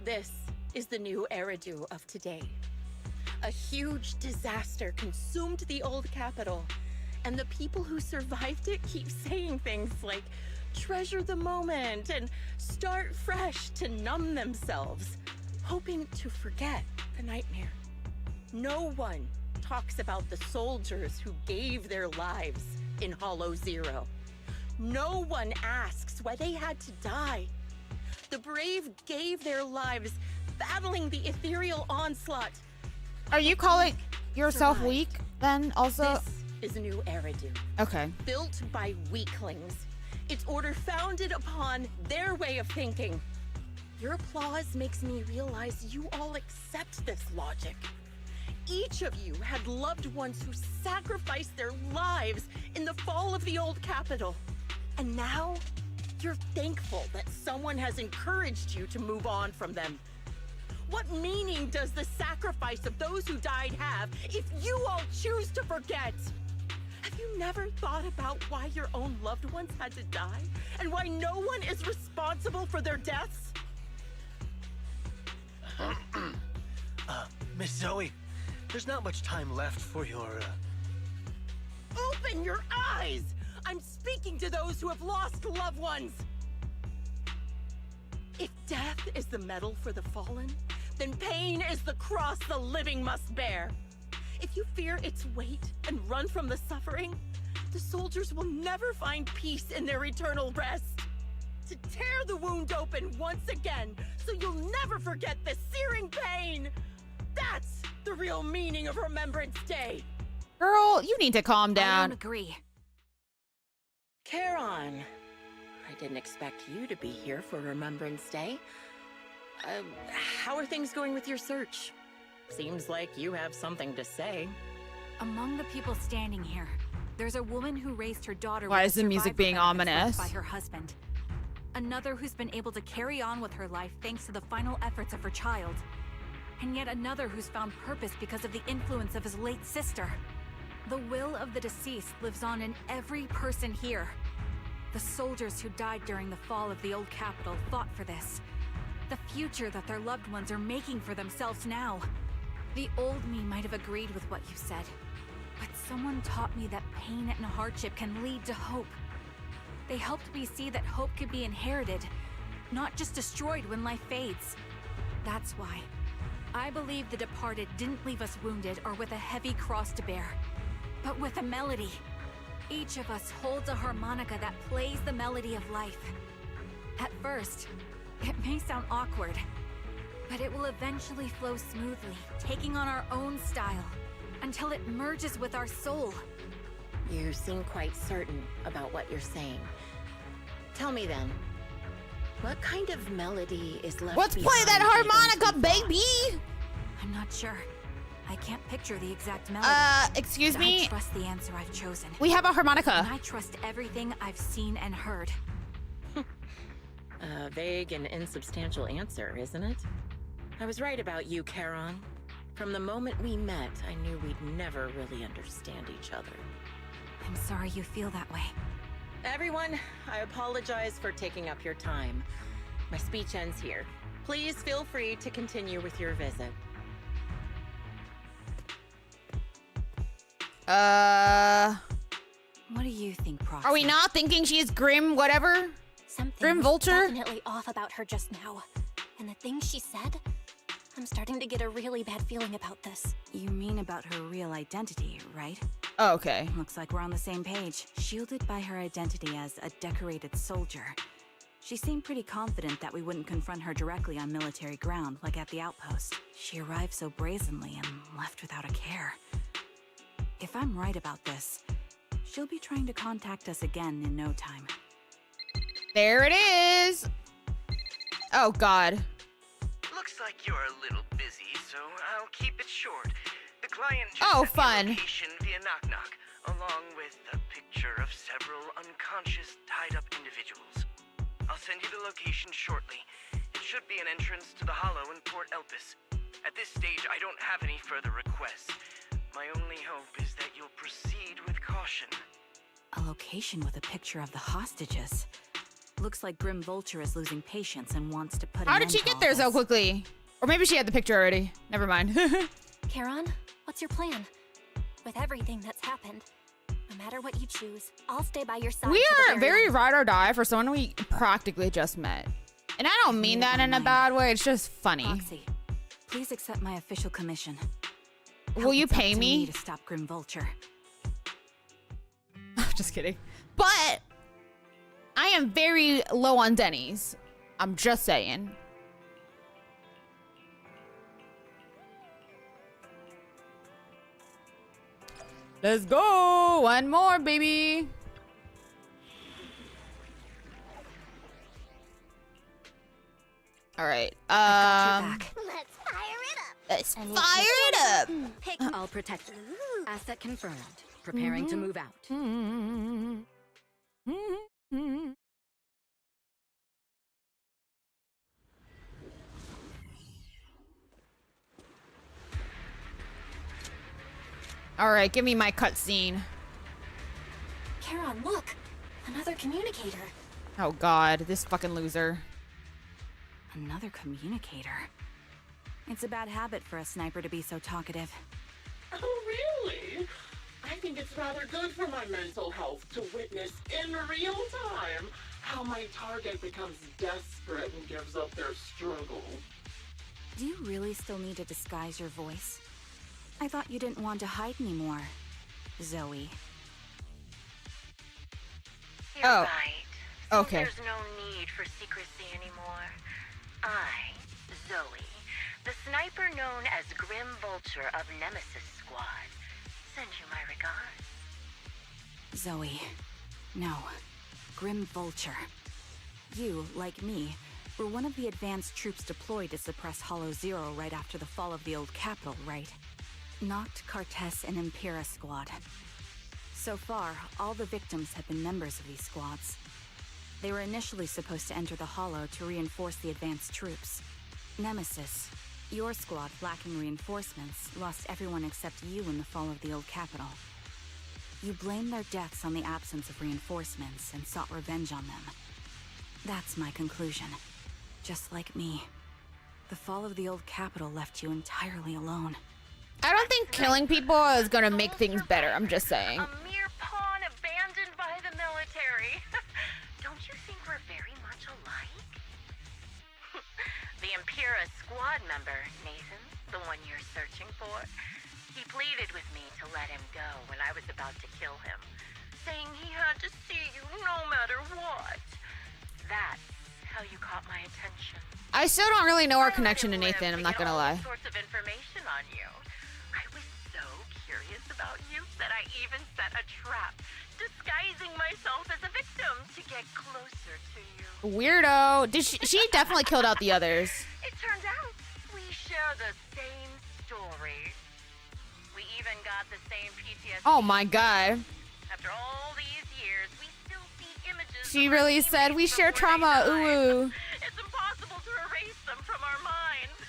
This is the new Eridu of today. A huge disaster consumed the old capital, and the people who survived it keep saying things like, treasure the moment and start fresh to numb themselves, hoping to forget the nightmare. No one talks about the soldiers who gave their lives in Hollow Zero. No one asks why they had to die. The brave gave their lives battling the ethereal onslaught. Are you calling yourself Survive. weak then also? This is a new Eridu. Okay. Built by weaklings. Its order founded upon their way of thinking. Your applause makes me realize you all accept this logic. Each of you had loved ones who sacrificed their lives in the fall of the old capital. And now, you're thankful that someone has encouraged you to move on from them. What meaning does the sacrifice of those who died have if you all choose to forget? Have you never thought about why your own loved ones had to die? And why no one is responsible for their deaths? Miss Zoe, there's not much time left for your, Open your eyes! I'm speaking to those who have lost loved ones! If death is the medal for the fallen, then pain is the cross the living must bear. If you fear its weight and run from the suffering, the soldiers will never find peace in their eternal rest. To tear the wound open once again, so you'll never forget the searing pain. That's the real meaning of Remembrance Day. Girl, you need to calm I down. don't agree. Charon, I didn't expect you to be here for Remembrance Day. How are things going with your search? Seems like you have something to say. Among the people standing here, there's a woman who raised her daughter. Why with is the music survivor being benefits left ominous? by her husband. Another who's been able to carry on with her life thanks to the final efforts of her child. And yet another who's found purpose because of the influence of his late sister. The will of the deceased lives on in every person here. The soldiers who died during the fall of the old capital fought for this. The future that their loved ones are making for themselves now. The old me might have agreed with what you said, but someone taught me that pain and hardship can lead to hope. They helped me see that hope could be inherited, not just destroyed when life fades. That's why I believe the departed didn't leave us wounded or with a heavy cross to bear, but with a melody. Each of us holds a harmonica that plays the melody of life. At first, it may sound awkward, but it will eventually flow smoothly, taking on our own style, until it merges with our soul. You seem quite certain about what you're saying. Tell me then, what kind of melody is left Let's play behind that by those harmonica, who fought? baby! I'm not sure. I can't picture the exact melody. Excuse but me? I trust the answer I've chosen. We have a harmonica. And I trust everything I've seen and heard. A vague and insubstantial answer, isn't it? I was right about you, Charon. From the moment we met, I knew we'd never really understand each other. I'm sorry you feel that way. Everyone, I apologize for taking up your time. My speech ends here. Please feel free to continue with your visit. What do you think, Proxy? Are we not thinking she's Grim whatever? Something Grim was Vulture? definitely off about her just now. And the things she said, I'm starting to get a really bad feeling about this. You mean about her real identity, right? Oh, okay. Looks like we're on the same page. Shielded by her identity as a decorated soldier, she seemed pretty confident that we wouldn't confront her directly on military ground, like at the outpost. She arrived so brazenly and left without a care. If I'm right about this, she'll be trying to contact us again in no time. There it is. Oh, God. Looks like you're a little busy, so I'll keep it short. The client just Oh, sent me fun. location via knock-knock, along with a picture of several unconscious, tied-up individuals. I'll send you the location shortly. It should be an entrance to the Hollow in Port Elpis. At this stage, I don't have any further requests. My only hope is that you'll proceed with caution. A location with a picture of the hostages. Looks like Grim Vulture is losing patience and wants to put How an did end she to get all there so this. quickly? Or maybe she had the picture already. Never mind. Charon, what's your plan? With everything that's happened, no matter what you choose, I'll stay by your side. We to the are very end. ride or die for someone we practically just met. And I don't mean that in a bad way. It's just funny. Proxy, please accept my official commission. Will you It's up pay to me? to stop Grim Vulture. Just kidding. But I am very low on Denny's. I'm just saying. Let's go. One more, baby. All right. Let's fire it up. Let's fire it up. Pick All protected. Asset confirmed. Preparing to move out. All right, give me my cutscene. Charon, look. Another communicator. Oh God, this fucking loser. Another communicator. It's a bad habit for a sniper to be so talkative. Oh, really? I think it's rather good for my mental health to witness in real time how my target becomes desperate and gives up their struggle. Do you really still need to disguise your voice? I thought you didn't want to hide anymore, Zoe. You're Oh. right. Okay. There's no need for secrecy anymore. I, Zoe, the sniper known as Grim Vulture of Nemesis Squad, send you my regards. Zoe. No. Grim Vulture. You, like me, were one of the advanced troops deployed to suppress Hollow Zero right after the fall of the old capital, right? Noct, Cartes, and Impera Squad. So far, all the victims have been members of these squads. They were initially supposed to enter the Hollow to reinforce the advanced troops. Nemesis, your squad, lacking reinforcements, lost everyone except you in the fall of the old capital. You blamed their deaths on the absence of reinforcements and sought revenge on them. That's my conclusion. Just like me. The fall of the old capital left you entirely alone. I don't think killing people is gonna make things better. I'm just saying. A mere pawn abandoned by the military. Don't you think we're very much alike? The Impera squad member, Nathan, the one you're searching for, he pleaded with me to let him go when I was about to kill him, saying he had to see you no matter what. That's how you caught my attention. I still don't really know our connection to Nathan. I'm not gonna All lie. sorts of information on you. I was so curious about you that I even set a trap, disguising myself as a victim to get closer to you. Weirdo. Did she definitely killed out the others. It turns out we share the same story. We even got the same PTSD. Oh my God. After all these years, we still see images. She of our really said we teammates share before they trauma. died. Ooh. It's impossible to erase them from our minds.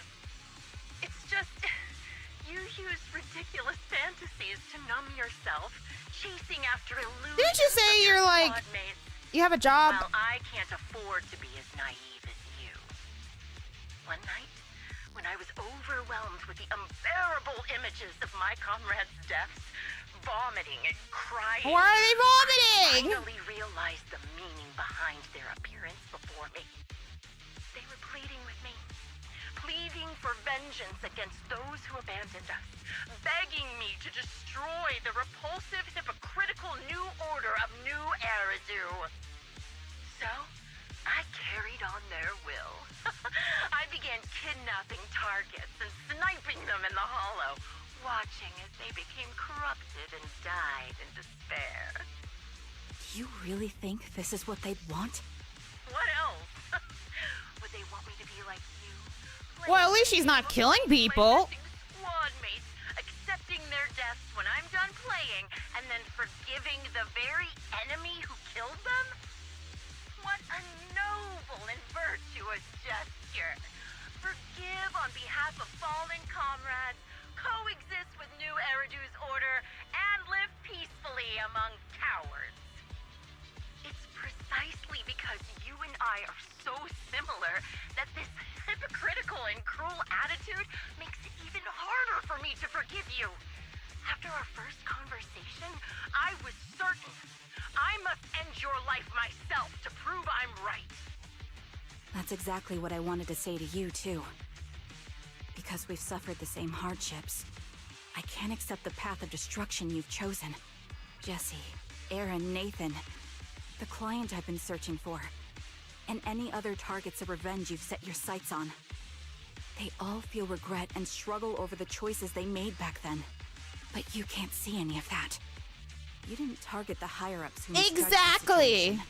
It's just you use ridiculous fantasies to numb yourself, chasing after illusions. Didn't you say of your you're like squad mates. you have a job? Well, I can't afford to be as naive as you. One night, when I I was overwhelmed with the unbearable images of my comrades' deaths, vomiting and crying. Why are they vomiting? I finally realized the meaning behind their appearance before me. They were pleading with me, pleading for vengeance against those who abandoned us, begging me to destroy the repulsive, hypocritical new order of New Eridu. So, I carried on their will. I began kidnapping targets and sniping them in the hollow, watching as they became corrupted and died in despair. Do you really think this is what they'd want? What else? Would they want me to be like you? Well, at least she's not killing people. Squad mates, accepting their deaths when I'm done playing, and then forgiving the very enemy who killed them? What a noble and virtuous gesture. Forgive on behalf of fallen comrades, coexist with New Eridu's order, and live peacefully among cowards. It's precisely because you and I are so similar that this hypocritical and cruel attitude makes it even harder for me to forgive you. After our first conversation, I was certain I must end your life myself to prove I'm right. That's exactly what I wanted to say to you, too. Because we've suffered the same hardships, I can't accept the path of destruction you've chosen. Jesse, Aaron, Nathan, the client I've been searching for, and any other targets of revenge you've set your sights on. They all feel regret and struggle over the choices they made back then. But you can't see any of that. You didn't target the higher-ups who misjudged the situation,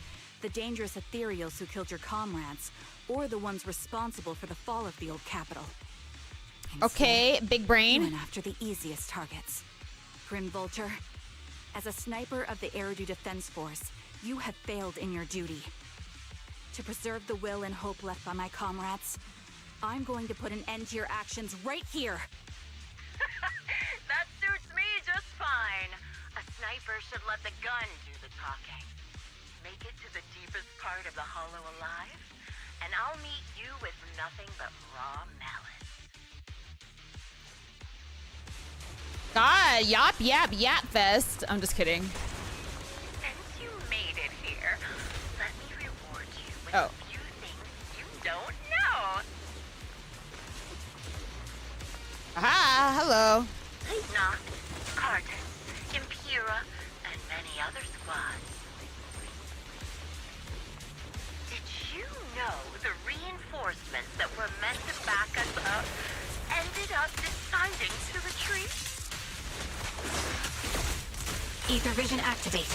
the dangerous ethereals who killed your comrades, or the ones responsible for the fall of the old capital. Instead, Okay, big brain. you went after the easiest targets. Grim Vulture, as a sniper of the Eridu Defense Force, you have failed in your duty. To preserve the will and hope left by my comrades, I'm going to put an end to your actions right here. That suits me just fine. A sniper should let the gun do the talking. Make it to the deepest part of the hollow alive, and I'll meet you with nothing but raw malice. God, yap fest. I'm just kidding. Since you made it here, let me reward you with Oh. a few things you don't know. Aha, hello. Noct, Cartus, Impura, and many other squads. Did you know the reinforcements that were meant to back us up ended up deciding to retreat? Ether vision activate.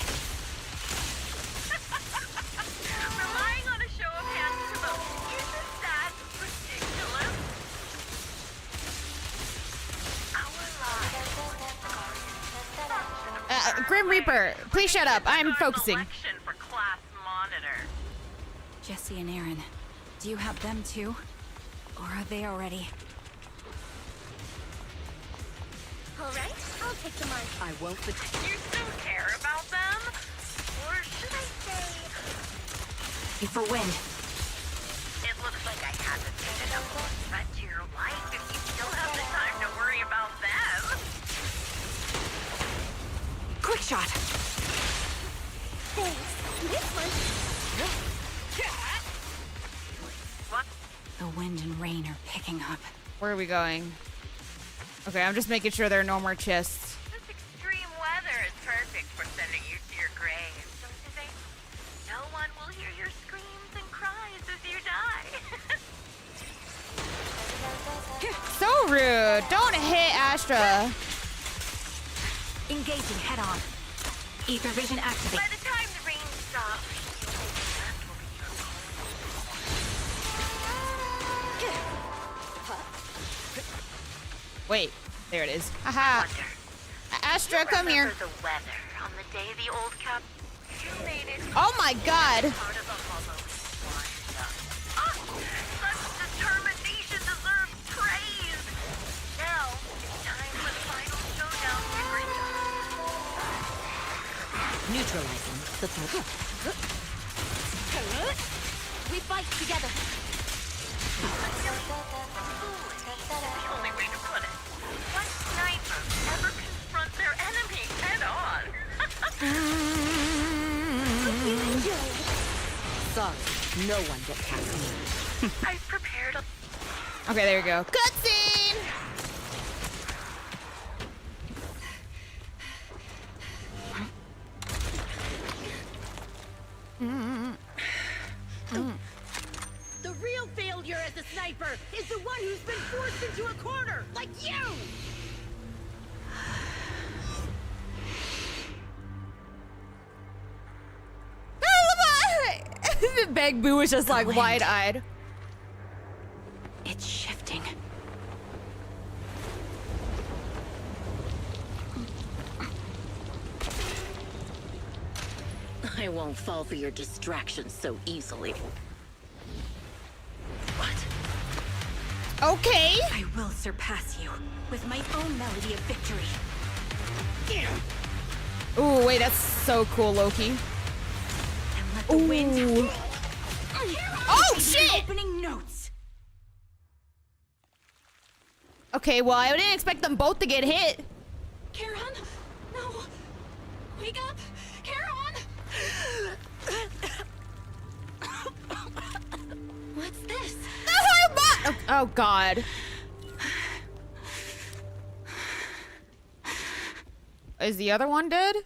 Relying on a show of hands to vote isn't that ridiculous? Our lives. Grim Reaper, please shut up. I'm focusing. Selection for class monitor. Jesse and Aaron, do you have them too? Or are they already? All right, I'll take them on. I won't You still care about them? Or should I say... For wind. It looks like I hesitated a threat to your life if you still have the time to worry about them. Quick shot! Thanks. This one. What? The wind and rain are picking up. Where are we going? Okay, I'm just making sure there are no more chests. This extreme weather is perfect for sending you to your grave, don't you think? No one will hear your screams and cries as you die. So rude. Don't hit Astra. Engaging head on. Ether vision activate. By the time the rain stops, you'll think that will be your Wait, there it is. Haha. Astra, come here. The weather on the day the old cap you made it. Oh my god. Part of the hollow lined up. Such determination deserves praise. Now it's time for the final showdown to bring neutralizing the threat. We fight together. the only way to put it. What sniper ever confront their enemy head on? Sorry, no one gets past me. I've prepared a... Okay, there you go. Cutscene! The real failure as a sniper is the one who's been forced into a corner, like you! Big Boo is just like wide-eyed. It's shifting. I won't fall for your distractions so easily. Okay. I will surpass you with my own melody of victory. Ooh, wait, that's so cool, Loki. And let the wind. Oh shit! Opening notes. Okay, well, I didn't expect them both to get hit. Karen? No. Wake up. Karen! What's this? Oh god. Is the other one dead?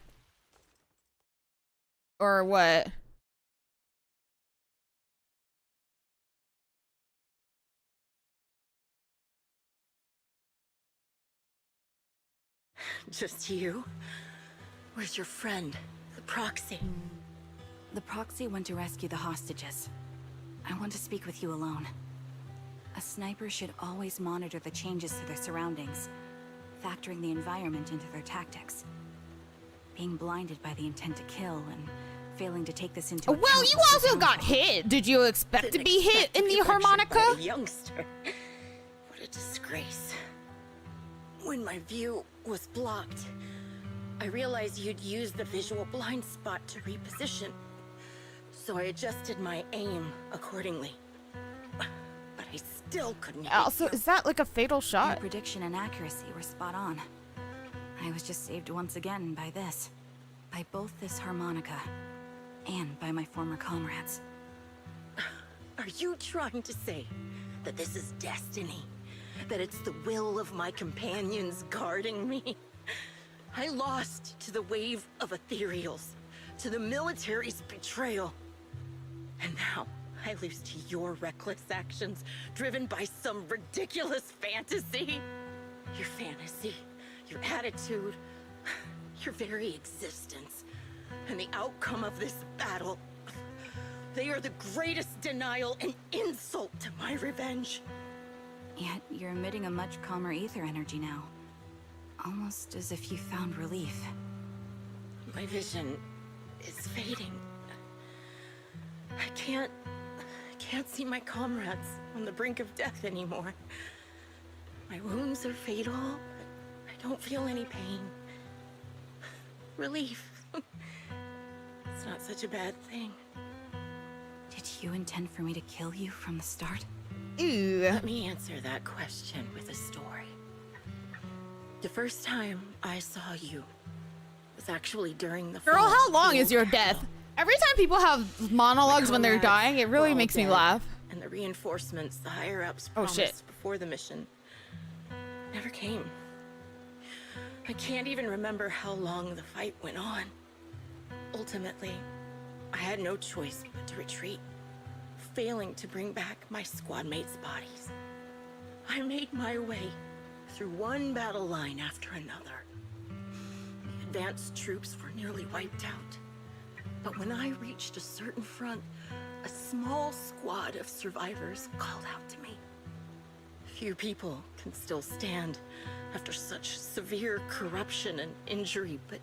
Or what? Just you? Where's your friend, the proxy? The proxy went to rescue the hostages. I want to speak with you alone. A sniper should always monitor the changes to their surroundings, factoring the environment into their tactics. Being blinded by the intent to kill and failing to take this into account. Well, you also got hit. Did you expect to be hit in the harmonica? Youngster. What a disgrace. When my view was blocked, I realized you'd used the visual blind spot to reposition. So I adjusted my aim accordingly. But I still couldn't hit Also, you. is that like a fatal Your shot? prediction and accuracy were spot on. I was just saved once again by this. By both this harmonica and by my former comrades. Are you trying to say that this is destiny? That it's the will of my companions guarding me? I lost to the wave of ethereals, to the military's betrayal. And now I lose to your reckless actions, driven by some ridiculous fantasy. Your fantasy, your attitude, your very existence, and the outcome of this battle. They are the greatest denial and insult to my revenge. Yet you're emitting a much calmer ether energy now. Almost as if you found relief. My vision is fading. I can't see my comrades on the brink of death anymore. My wounds are fatal, but I don't feel any pain. Relief. It's not such a bad thing. Did you intend for me to kill you from the start? Ew. Let me answer that question with a story. The first time I saw you was actually during the Girl, fall how of long the is old your capital. death? Every time people have monologues when they're dying, it really We're all makes me dead, laugh. And the reinforcements the higher-ups Oh, promised shit. before the mission never came. I can't even remember how long the fight went on. Ultimately, I had no choice but to retreat, failing to bring back my squad mates' bodies. I made my way through one battle line after another. The advanced troops were nearly wiped out. But when I reached a certain front, a small squad of survivors called out to me. Few people can still stand after such severe corruption and injury, but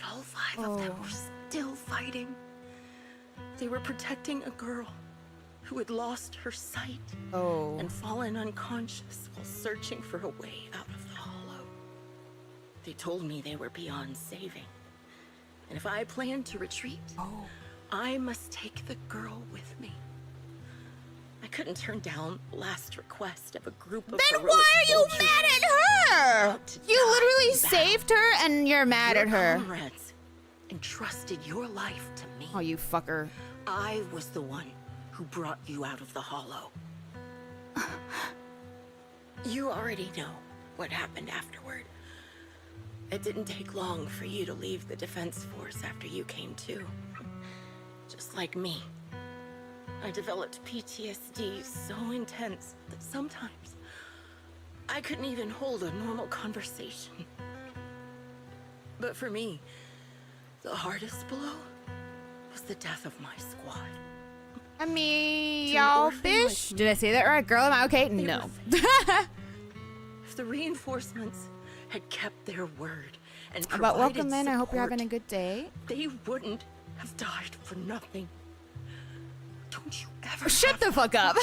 all 5 of them were still fighting. They were protecting a girl who had lost her sight and fallen unconscious while searching for a way out of the hollow. They told me they were beyond saving. And if I planned to retreat, I must take the girl with me. I couldn't turn down the last request of a group of Then heroic why are you soldiers mad at her? about to You die literally in battle. saved her and you're mad Your at her. comrades entrusted your life to me. Oh, you fucker. I was the one who brought you out of the hollow. You already know what happened afterward. It didn't take long for you to leave the defense force after you came to. Just like me. I developed PTSD so intense that sometimes I couldn't even hold a normal conversation. But for me, the hardest blow was the death of my squad. I mean, To an y'all orphan bitch. like Did I say that right, girl? Am I okay? They No. were If the reinforcements had kept their word and But welcome provided in. I hope you're having a support, good day. they wouldn't have died for nothing. Don't you ever Shut the fuck up.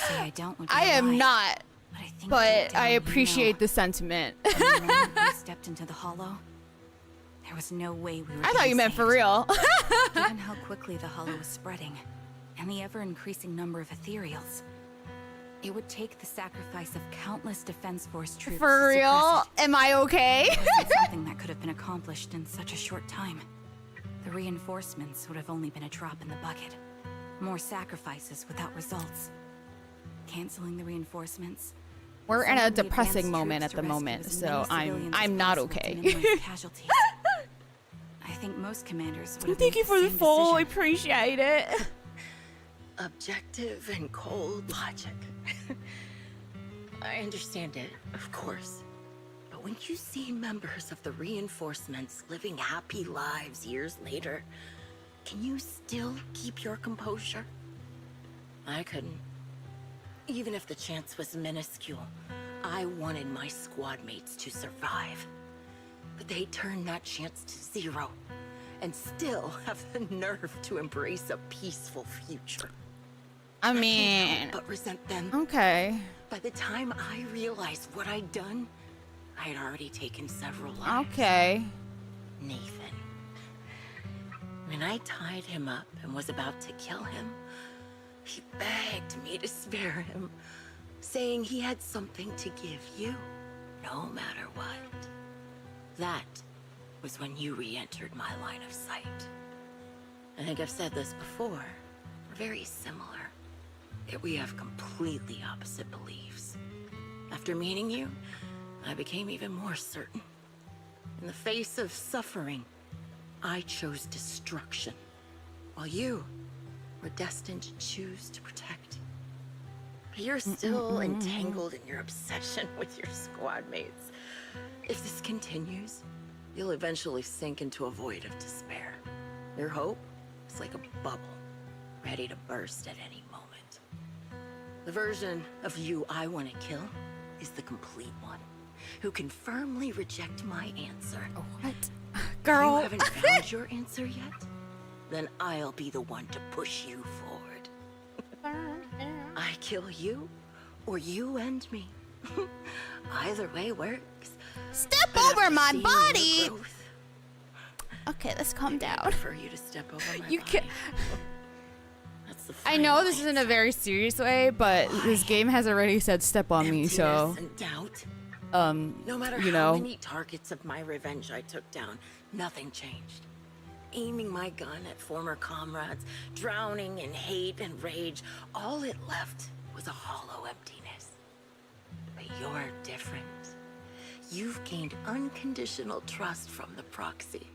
Say I don't want I to am lie, not, but I think but deep down I you appreciate know, the sentiment. from the moment we stepped into the hollow, there was no way we were I thought getting you meant for saved. real. Given how quickly the hollow was spreading, and the ever-increasing number of ethereals, it would take the sacrifice of countless Defense Force troops For to real? suppress it. Am I okay? It wasn't something that could have been accomplished in such a short time. The reinforcements would have only been a drop in the bucket. More sacrifices without results. Canceling the reinforcements. We're in a sending the depressing advanced moment troops at the to rescue moment, as so many civilians as I'm not possible to okay. minimize casualties. I think most commanders would have Thank made you for the same follow. I decision. appreciate it. Objective and cold logic. I understand it, of course. But when you see members of the reinforcements living happy lives years later, can you still keep your composure? I couldn't. Even if the chance was minuscule, I wanted my squad mates to survive. But they turned that chance to zero, and still have the nerve to embrace a peaceful future. I can't mean, help but resent them. okay. By the time I realized what I'd done, I had already taken several lives. Okay. Nathan. When I tied him up and was about to kill him, he begged me to spare him, saying he had something to give you, no matter what. That was when you re-entered my line of sight. I think I've said this before. We're very similar, yet we have completely opposite beliefs. After meeting you, I became even more certain. In the face of suffering, I chose destruction, while you were destined to choose to protect. But you're still entangled in your obsession with your squad mates. If this continues, you'll eventually sink into a void of despair. Your hope is like a bubble, ready to burst at any moment. The version of you I want to kill is the complete one, who can firmly reject my answer. What? If Girl. you haven't found your answer yet, then I'll be the one to push you forward. I kill you, or you end me. Either way works. Step But over after my seeing your body. growth, Okay, let's calm I down. prefer you to step over my You body. can. That's the I know final this isn't a answer. very serious way, but this game has already said step on me, so Emptiness and doubt. No matter you how know. many targets of my revenge I took down, nothing changed. Aiming my gun at former comrades, drowning in hate and rage, all it left was a hollow emptiness. But you're different. You've gained unconditional trust from the proxy.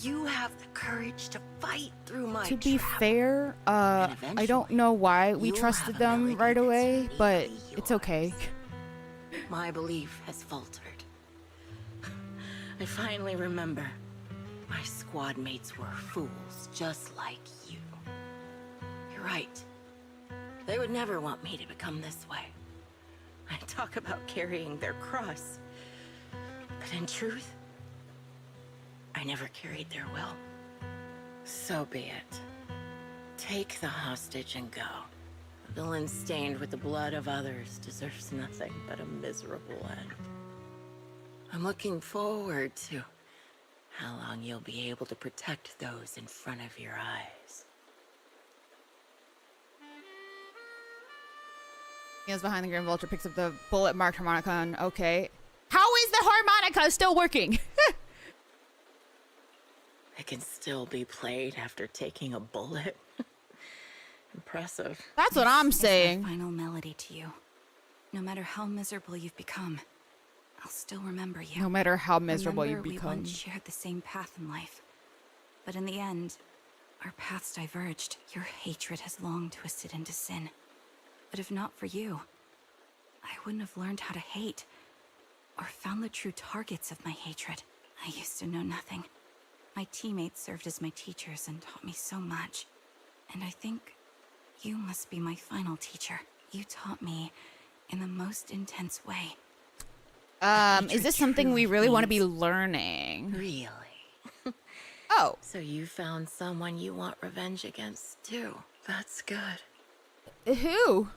You have the courage to fight through my To be trap. fair, I don't know why we trusted them right away, but it's okay. My belief has faltered. I finally remember. My squad mates were fools, just like you. You're right. They would never want me to become this way. I talk about carrying their cross. But in truth, I never carried their will. So be it. Take the hostage and go. A villain stained with the blood of others deserves nothing but a miserable end. I'm looking forward to how long you'll be able to protect those in front of your eyes. He is behind the Grim Vulture, picks up the bullet marked harmonica and okay. How is the harmonica still working? It can still be played after taking a bullet. Impressive. That's what I'm saying. My final melody to you. No matter how miserable you've become, I'll still remember you. No matter how miserable you We become. once shared the same path in life. But in the end, our paths diverged. Your hatred has long twisted into sin. But if not for you, I wouldn't have learned how to hate, or found the true targets of my hatred. I used to know nothing. My teammates served as my teachers and taught me so much. And I think you must be my final teacher. You taught me in the most intense way. Is this something we really want to be learning? Really? Oh. So you found someone you want revenge against, too. That's good. Who?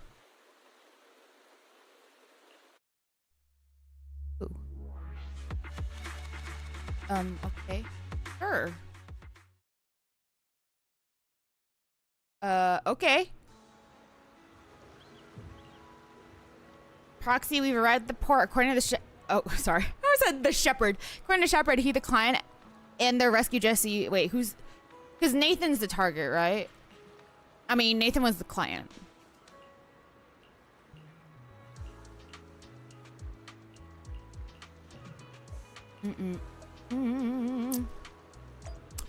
Who? Okay. Sure. Okay. Proxy, we've arrived at the port. According to the oh, sorry. I said the shepherd. According to Shepherd, he, the client, and the rescue Jesse. Wait, who's... Because Nathan's the target, right? I mean, Nathan was the client.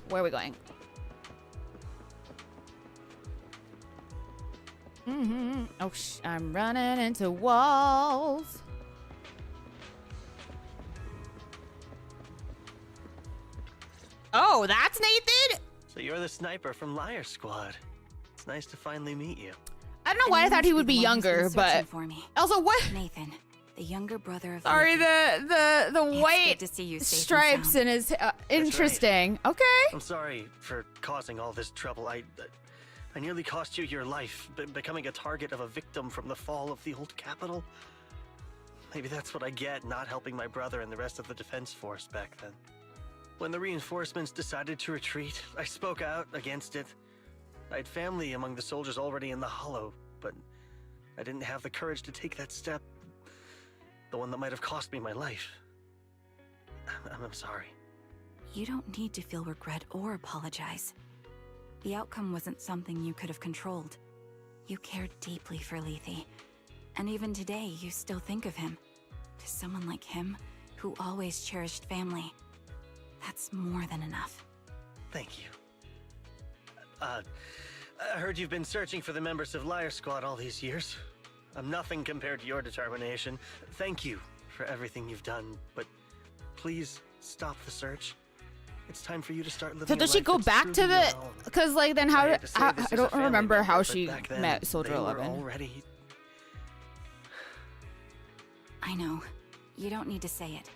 Where are we going? Oh, I'm running into walls. Oh, that's Nathan? So you're the sniper from Liar Squad. It's nice to finally meet you. I don't know why I thought he would be younger, but for me. Also, what? Nathan, the younger brother of. Sorry, the white to see you safe and stripes sound. in his interesting. Okay. I'm sorry for causing all this trouble. I nearly cost you your life, becoming a target of a victim from the fall of the old capital. Maybe that's what I get not helping my brother and the rest of the defense force back then. When the reinforcements decided to retreat, I spoke out against it. I had family among the soldiers already in the Hollow, but I didn't have the courage to take that step. The one that might have cost me my life. I'm sorry. You don't need to feel regret or apologize. The outcome wasn't something you could have controlled. You cared deeply for Lethe, and even today you still think of him. To someone like him, who always cherished family, that's more than enough. Thank you. I heard you've been searching for the members of Liar Squad all these years. I'm nothing compared to your determination. Thank you for everything you've done, but please stop the search. It's time for you to start living. So does she go back to the? Because like then how? I don't remember how she met Soldier 11. Already. I know. You don't need to say it.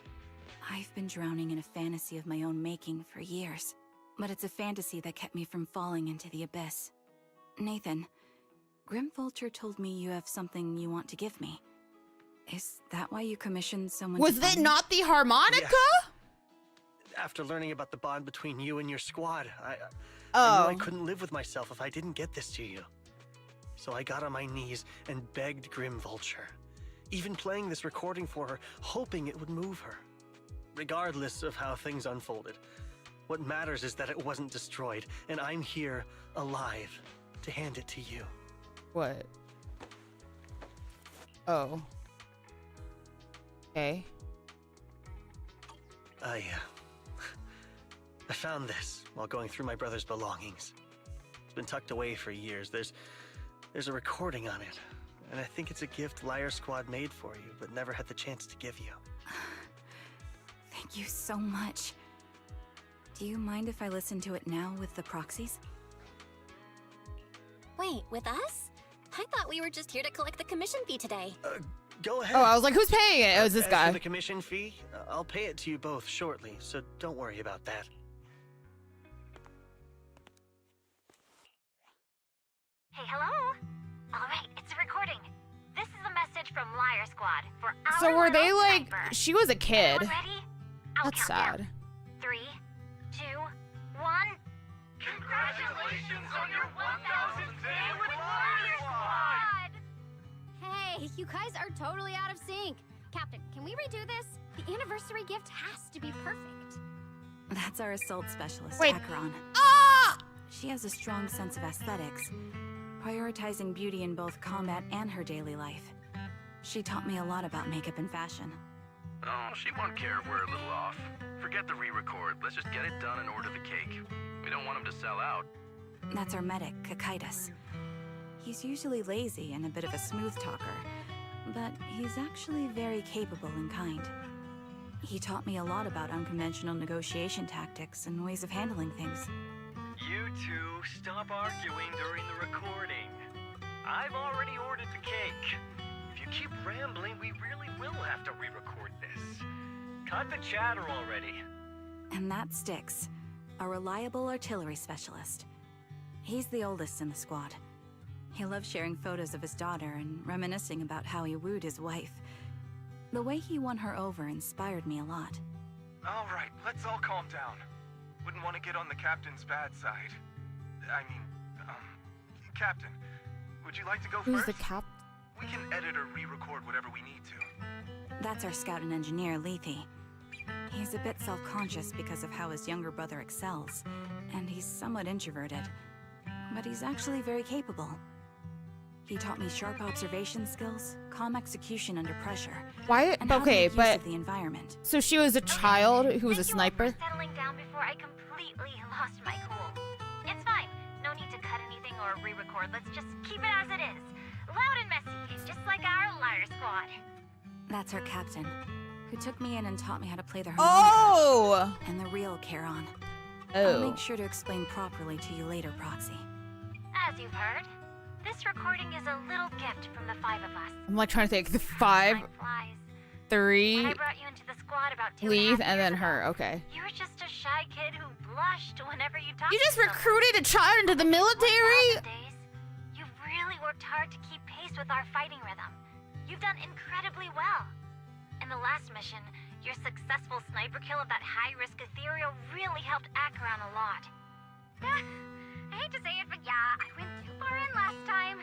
I've been drowning in a fantasy of my own making for years, but it's a fantasy that kept me from falling into the abyss. Nathan, Grim Vulture told me you have something you want to give me. Is that why you commissioned someone? Was it not the harmonica? Yes. After learning about the bond between you and your squad, I knew I couldn't live with myself if I didn't get this to you. So I got on my knees and begged Grim Vulture, even playing this recording for her, hoping it would move her. Regardless of how things unfolded, what matters is that it wasn't destroyed, and I'm here, alive, to hand it to you. What? Oh. Okay. I found this while going through my brother's belongings. It's been tucked away for years. There's a recording on it, and I think it's a gift Liar Squad made for you, but never had the chance to give you. Thank you so much. Do you mind if I listen to it now with the proxies? Wait, with us? I thought we were just here to collect the commission fee today. Go ahead. Oh, I was like, who's paying it? It was this As guy. for the commission fee, I'll pay it to you both shortly, so don't worry about that. Hey, hello? Alright, it's a recording. This is a message from Liar Squad for our So were they little like? sniper. She was a kid. Everyone ready? I'll That's count sad. down. 3, 2, 1. Congratulations on your 1000th day with Liar Squad! Hey, Hey, you guys are totally out of sync. Captain, can we redo this? The anniversary gift has to be perfect. That's our assault specialist, Wait. Acheron. Ah! She has a strong sense of aesthetics, prioritizing beauty in both combat and her daily life. She taught me a lot about makeup and fashion. Oh, she won't care if we're a little off. Forget the re-record. Let's just get it done and order the cake. We don't want him to sell out. That's our medic, Kakaitis. He's usually lazy and a bit of a smooth talker, but he's actually very capable and kind. He taught me a lot about unconventional negotiation tactics and ways of handling things. You two, stop arguing during the recording. I've already ordered the cake. If you keep rambling, we really will have to re-record this. Cut the chatter already. And that Styx, a reliable artillery specialist. He's the oldest in the squad. He loves sharing photos of his daughter and reminiscing about how he wooed his wife. The way he won her over inspired me a lot. All right, let's all calm down. Wouldn't want to get on the captain's bad side. Captain, would you like to go Who's first? the cap? We can edit or re-record whatever we need to. That's our scout and engineer, Lethe. He's a bit self-conscious because of how his younger brother excels, and he's somewhat introverted. But he's actually very capable. He taught me sharp observation skills, calm execution under pressure. Why? And how to Okay, make use but of the environment. so she was a child who was a sniper. Settling down before I completely lost my cool. It's fine. No need to cut anything or re-record. Let's just keep it as it is. Loud and messy, just like our liar squad. That's our captain, who took me in and taught me how to play the harmonica. And the real Charon. Oh. I'll make sure to explain properly to you later, Proxy. As you've heard, this recording is a little gift from the 5 of us. I'm like trying to think. The 5, 3, When I brought you into the squad about 2.5 Leave, and years then ago, her. Okay. You were just a shy kid who blushed whenever you talked You just to someone. recruited a child into the military? You've really worked hard to keep pace with our fighting rhythm. You've done incredibly well. In the last mission, your successful sniper kill of that high-risk ethereal really helped Acheron a lot. I hate to say it, but yeah, I went too far in last time.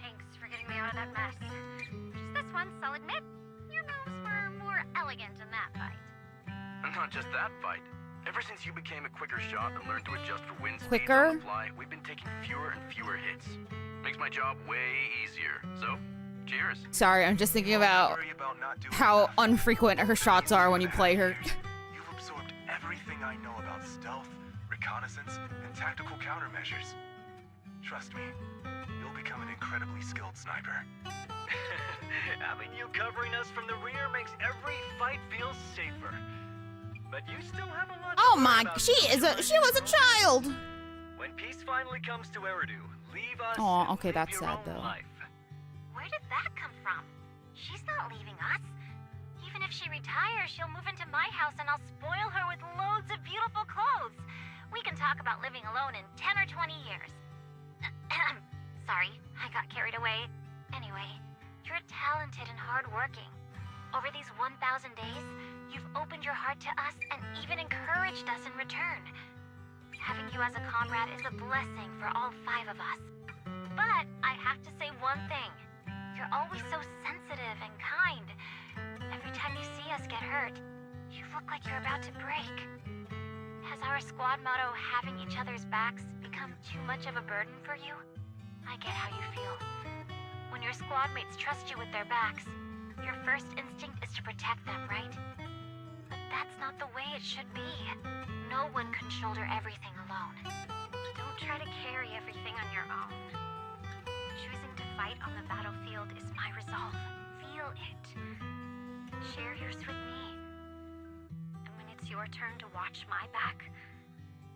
Thanks for getting me out of that mess. Just this once, I'll admit, your moves were more elegant in that fight. And not just that fight. Ever since you became a quicker shot and learned to adjust for wind speeds Quicker? on the fly, we've been taking fewer and fewer hits. Makes my job way easier. So, cheers. Sorry, I'm just thinking about how unfrequent her shots are when you play her. You've absorbed everything I know about stealth, reconnaissance, and tactical countermeasures. Trust me, you'll become an incredibly skilled sniper. Having you covering us from the rear makes every fight feel safer. But you still have a lot to Oh learn my, about she was a child. When peace finally comes to Eridu, leave us Oh, and okay, live that's your sad own though. life. Where did that come from? She's not leaving us. Even if she retires, she'll move into my house and I'll spoil her with loads of beautiful clothes. We can talk about living alone in 10 or 20 years. Sorry, I got carried away. Anyway, you're talented and hardworking. Over these 1,000 days, you've opened your heart to us and even encouraged us in return. Having you as a comrade is a blessing for all 5 of us. But I have to say one thing. You're always so sensitive and kind. Every time you see us get hurt, you look like you're about to break. Has our squad motto, having each other's backs, become too much of a burden for you? I get how you feel. When your squad mates trust you with their backs, your first instinct is to protect them, right? But that's not the way it should be. No one can shoulder everything alone. Don't try to carry everything on your own. Choosing to fight on the battlefield is my resolve. Feel it. Share yours with me. And when it's your turn to watch my back,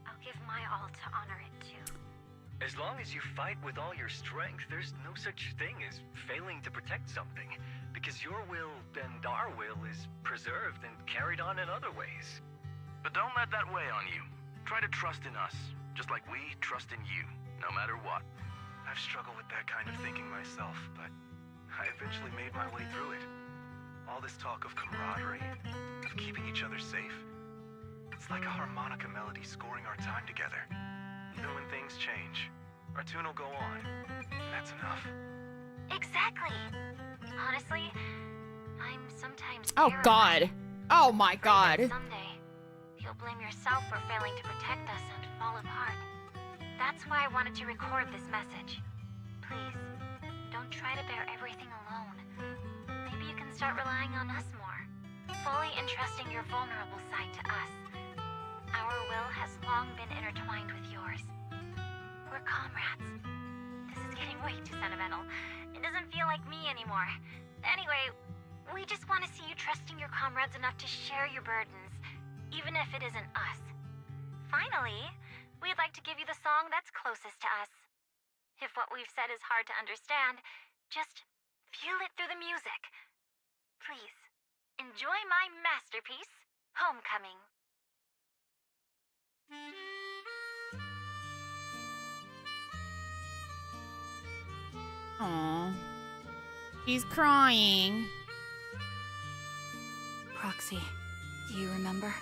I'll give my all to honor it too. As long as you fight with all your strength, there's no such thing as failing to protect something, because your will and our will is preserved and carried on in other ways. But don't let that weigh on you. Try to trust in us, just like we trust in you, no matter what. I've struggled with that kind of thinking myself, but I eventually made my way through it. All this talk of camaraderie, of keeping each other safe, it's like a harmonica melody scoring our time together. Even when things change, our tune will go on. That's enough. Exactly. Honestly, I'm sometimes Oh terrified. God. Oh my God. Someday, you'll blame yourself for failing to protect us and fall apart. That's why I wanted to record this message. Please, don't try to bear everything alone. Maybe you can start relying on us more, fully entrusting your vulnerable side to us. Our will has long been intertwined with yours. We're comrades. This is getting way too sentimental. It doesn't feel like me anymore. Anyway, we just want to see you trusting your comrades enough to share your burdens, even if it isn't us. Finally, we'd like to give you the song that's closest to us. If what we've said is hard to understand, just feel it through the music. Please, enjoy my masterpiece, Homecoming. Aww. He's crying. Proxy, do you remember?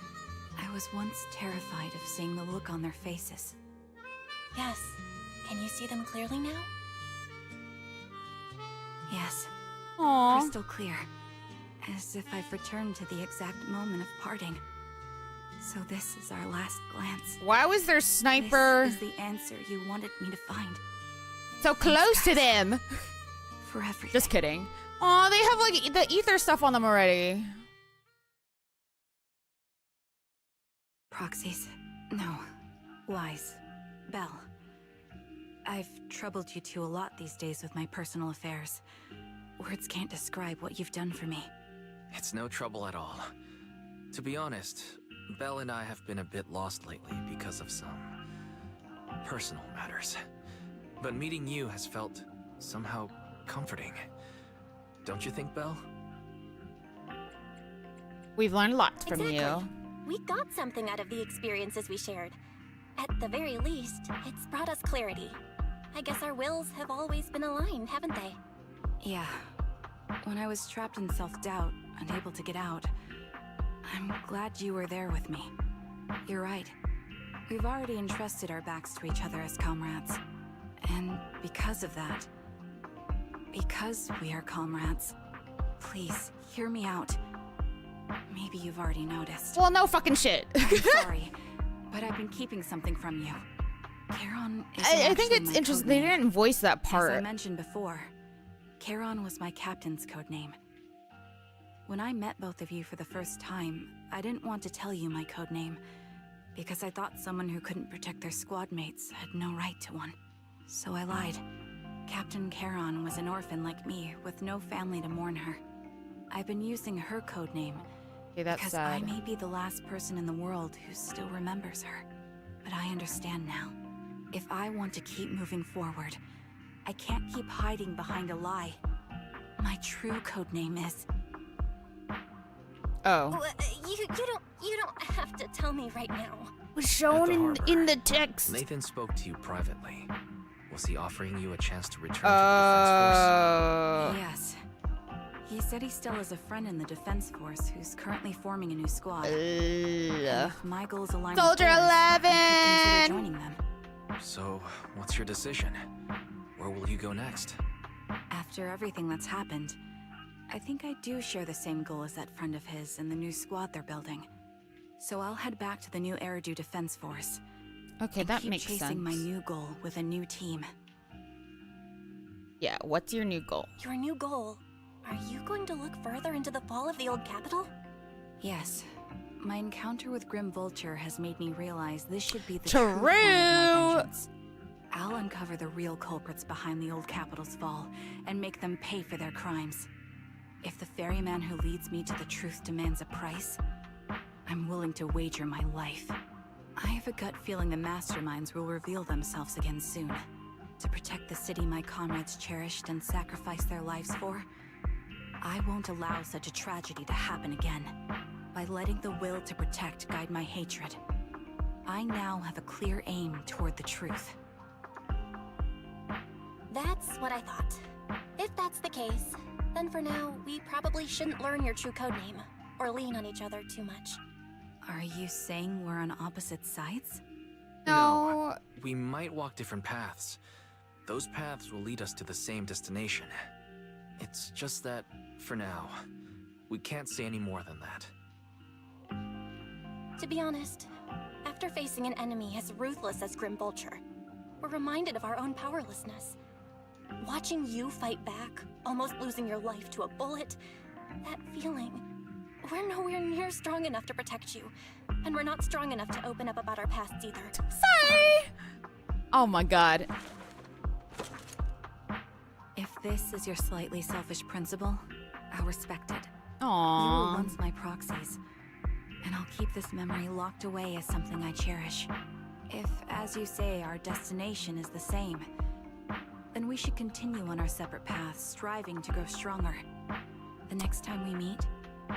I was once terrified of seeing the look on their faces. Yes. Can you see them clearly now? Yes. Aww. Crystal clear. As if I've returned to the exact moment of parting. So this is our last glance. Why was their sniper This is the answer you wanted me to find. so close to them? For everything. Just kidding. Aw, they have like the ether stuff on them already. Proxies. No. Lies. Belle. I've troubled you two a lot these days with my personal affairs. Words can't describe what you've done for me. It's no trouble at all. To be honest, Belle and I have been a bit lost lately because of some personal matters. But meeting you has felt somehow comforting. Don't you think, Belle? We've learned lots from Exactly. you. We got something out of the experiences we shared. At the very least, it's brought us clarity. I guess our wills have always been aligned, haven't they? Yeah. When I was trapped in self-doubt, unable to get out, I'm glad you were there with me. You're right. We've already entrusted our backs to each other as comrades. And because of that, because we are comrades, please, hear me out. Maybe you've already noticed. Well, no fucking shit. I'm sorry, but I've been keeping something from you. Charon is I think it's interesting. They didn't voice that As I part. mentioned before, Charon was my captain's codename. When I met both of you for the first time, I didn't want to tell you my codename, because I thought someone who couldn't protect their squad mates had no right to one. So I lied. Captain Charon was an orphan like me, with no family to mourn her. I've been using her codename that's because sad. I may be the last person in the world who still remembers her. But I understand now. If I want to keep moving forward, I can't keep hiding behind a lie. My true codename is... Oh. Well, you don't have to tell me right now. Was shown in the text. Nathan spoke to you privately. Was he offering you a chance to return to the Defense Force? Yes. He said he still has a friend in the Defense Force who's currently forming a new squad. And if my goals align Soldier with theirs, 11! I could consider joining them. So, what's your decision? Where will you go next? After everything that's happened, I think I do share the same goal as that friend of his and the new squad they're building. So I'll head back to the new Eridu Defense Force. Okay, and that keep makes chasing my sense. new goal with a new team. Yeah, what's your new goal? Your new goal. Are you going to look further into the fall of the old capital? Yes. My encounter with Grim Vulture has made me realize this should be the True. true form of my vengeance. I'll uncover the real culprits behind the old capital's fall and make them pay for their crimes. If the ferryman who leads me to the truth demands a price, I'm willing to wager my life. I have a gut feeling the masterminds will reveal themselves again soon. To protect the city my comrades cherished and sacrificed their lives for, I won't allow such a tragedy to happen again. By letting the will to protect guide my hatred, I now have a clear aim toward the truth. That's what I thought. If that's the case, then for now, we probably shouldn't learn your true codename, or lean on each other too much. Are you saying we're on opposite sides? No. We might walk different paths. Those paths will lead us to the same destination. It's just that, for now, we can't say any more than that. To be honest, after facing an enemy as ruthless as Grim Vulture, we're reminded of our own powerlessness. Watching you fight back, almost losing your life to a bullet, that feeling. We're nowhere near strong enough to protect you, and we're not strong enough to open up about our pasts either. Sorry! Oh my god. If this is your slightly selfish principle, I'll respect it. Aww. You were once my proxies, and I'll keep this memory locked away as something I cherish. If, as you say, our destination is the same, then we should continue on our separate paths, striving to grow stronger. The next time we meet,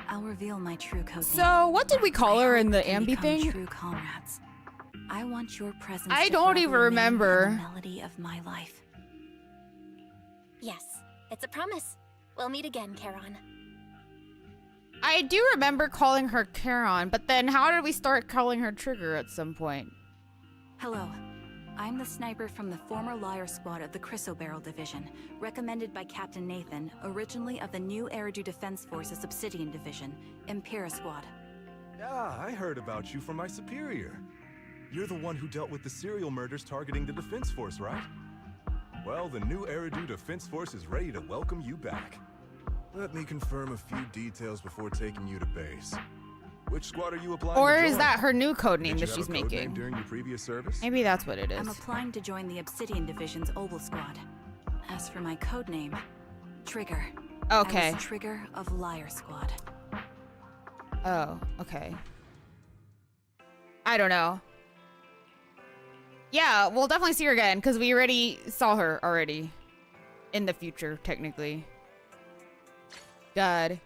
I'll reveal my true code. So, what did we call her in the Ambi thing? True comrades. I want your presence. I to don't forever even remain remember. the melody of my life. Yes, it's a promise. We'll meet again, Charon. I do remember calling her Charon, but then how did we start calling her Trigger at some point? Hello. I'm the sniper from the former Liar Squad of the Chrysoberyl Division, recommended by Captain Nathan, originally of the new Eridu Defense Forces Obsidian Division, Impera Squad. Yeah, I heard about you from my superior. You're the one who dealt with the serial murders targeting the Defense Force, right? Well, the new Eridu Defense Force is ready to welcome you back. Let me confirm a few details before taking you to base. Which squad are you applying Or to is join? that her new code name Did you that have she's a code name making? during your previous service? Maybe that's what it I'm is. applying to join the Obsidian Division's Obel Squad. As for my code name, Trigger. Okay. I was Trigger of Liar Squad. Oh, okay. I don't know. Yeah, we'll definitely see her again, because we already saw her already. In the future, technically. God.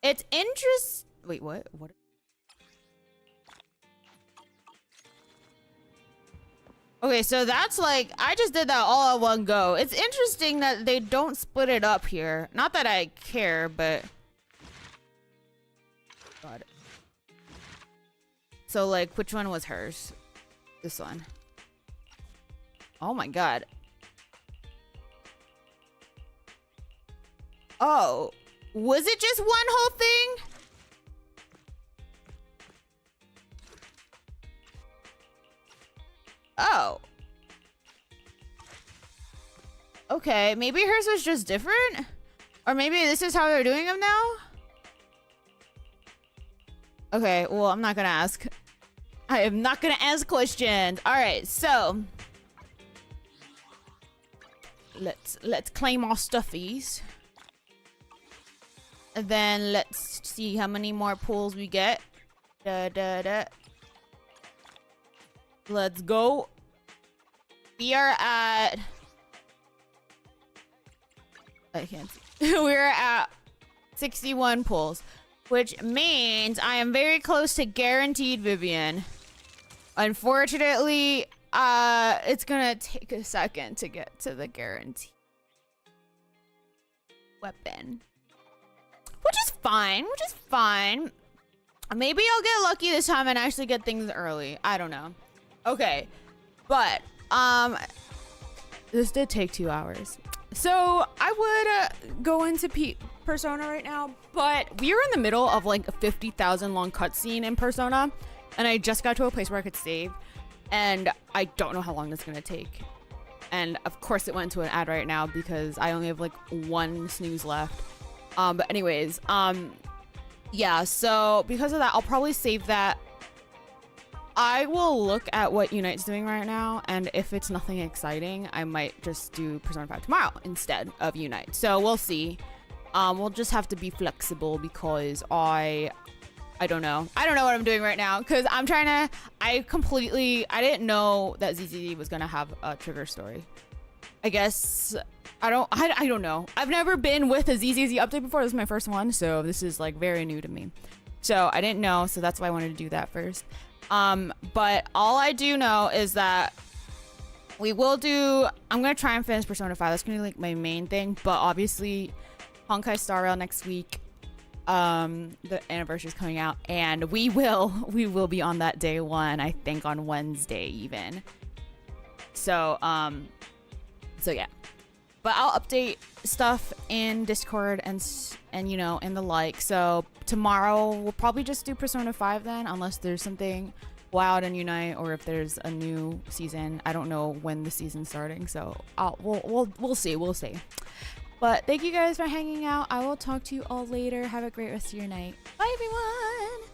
It's Wait, what? What? Okay, so that's like, I just did that all at one go. It's interesting that they don't split it up here. Not that I care, but... God. So, like, which one was hers? This one. Oh my god. Oh. Was it just one whole thing? Oh. Okay, maybe hers was just different? Or maybe this is how they're doing them now? Okay, well, I'm not gonna ask. I am not gonna ask questions. Alright, so... Let's claim our stuffies. And then let's see how many more pulls we get. Let's go. We are at... I can't see. We're at 61 pulls. Which means I am very close to guaranteed Vivian. Unfortunately, it's gonna take a second to get to the guaranteed weapon. Which is fine, Maybe I'll get lucky this time and actually get things early. I don't know. Okay. But, this did take 2 hours. So, I would go into Persona right now, but we are in the middle of like a 50,000 long cutscene in Persona, and I just got to a place where I could save, and I don't know how long that's gonna take. And of course it went to an ad right now because I only have like one snooze left. But anyways, yeah, so because of that, I'll probably save that. I will look at what Unite's doing right now, and if it's nothing exciting, I might just do Persona 5 tomorrow instead of Unite. So we'll see. We'll just have to be flexible because I don't know. I don't know what I'm doing right now because I'm trying to, I didn't know that ZZZ was going to have a trigger story. I guess, I don't know. I've never been with a ZZZ update before. This is my first one, so this is like very new to me. So I didn't know, so that's why I wanted to do that first. But all I do know is that I'm going to try and finish Persona 5. That's going to be like my main thing, but obviously Honkai Star Rail next week. The anniversary is coming out, and we will be on that day one, I think on Wednesday even. So yeah. But I'll update stuff in Discord and you know, and the like. So tomorrow we'll probably just do Persona 5 then, unless there's something Wild and Unite, or if there's a new season. I don't know when the season's starting, so we'll see. But thank you guys for hanging out. I will talk to you all later. Have a great rest of your night. Bye, everyone.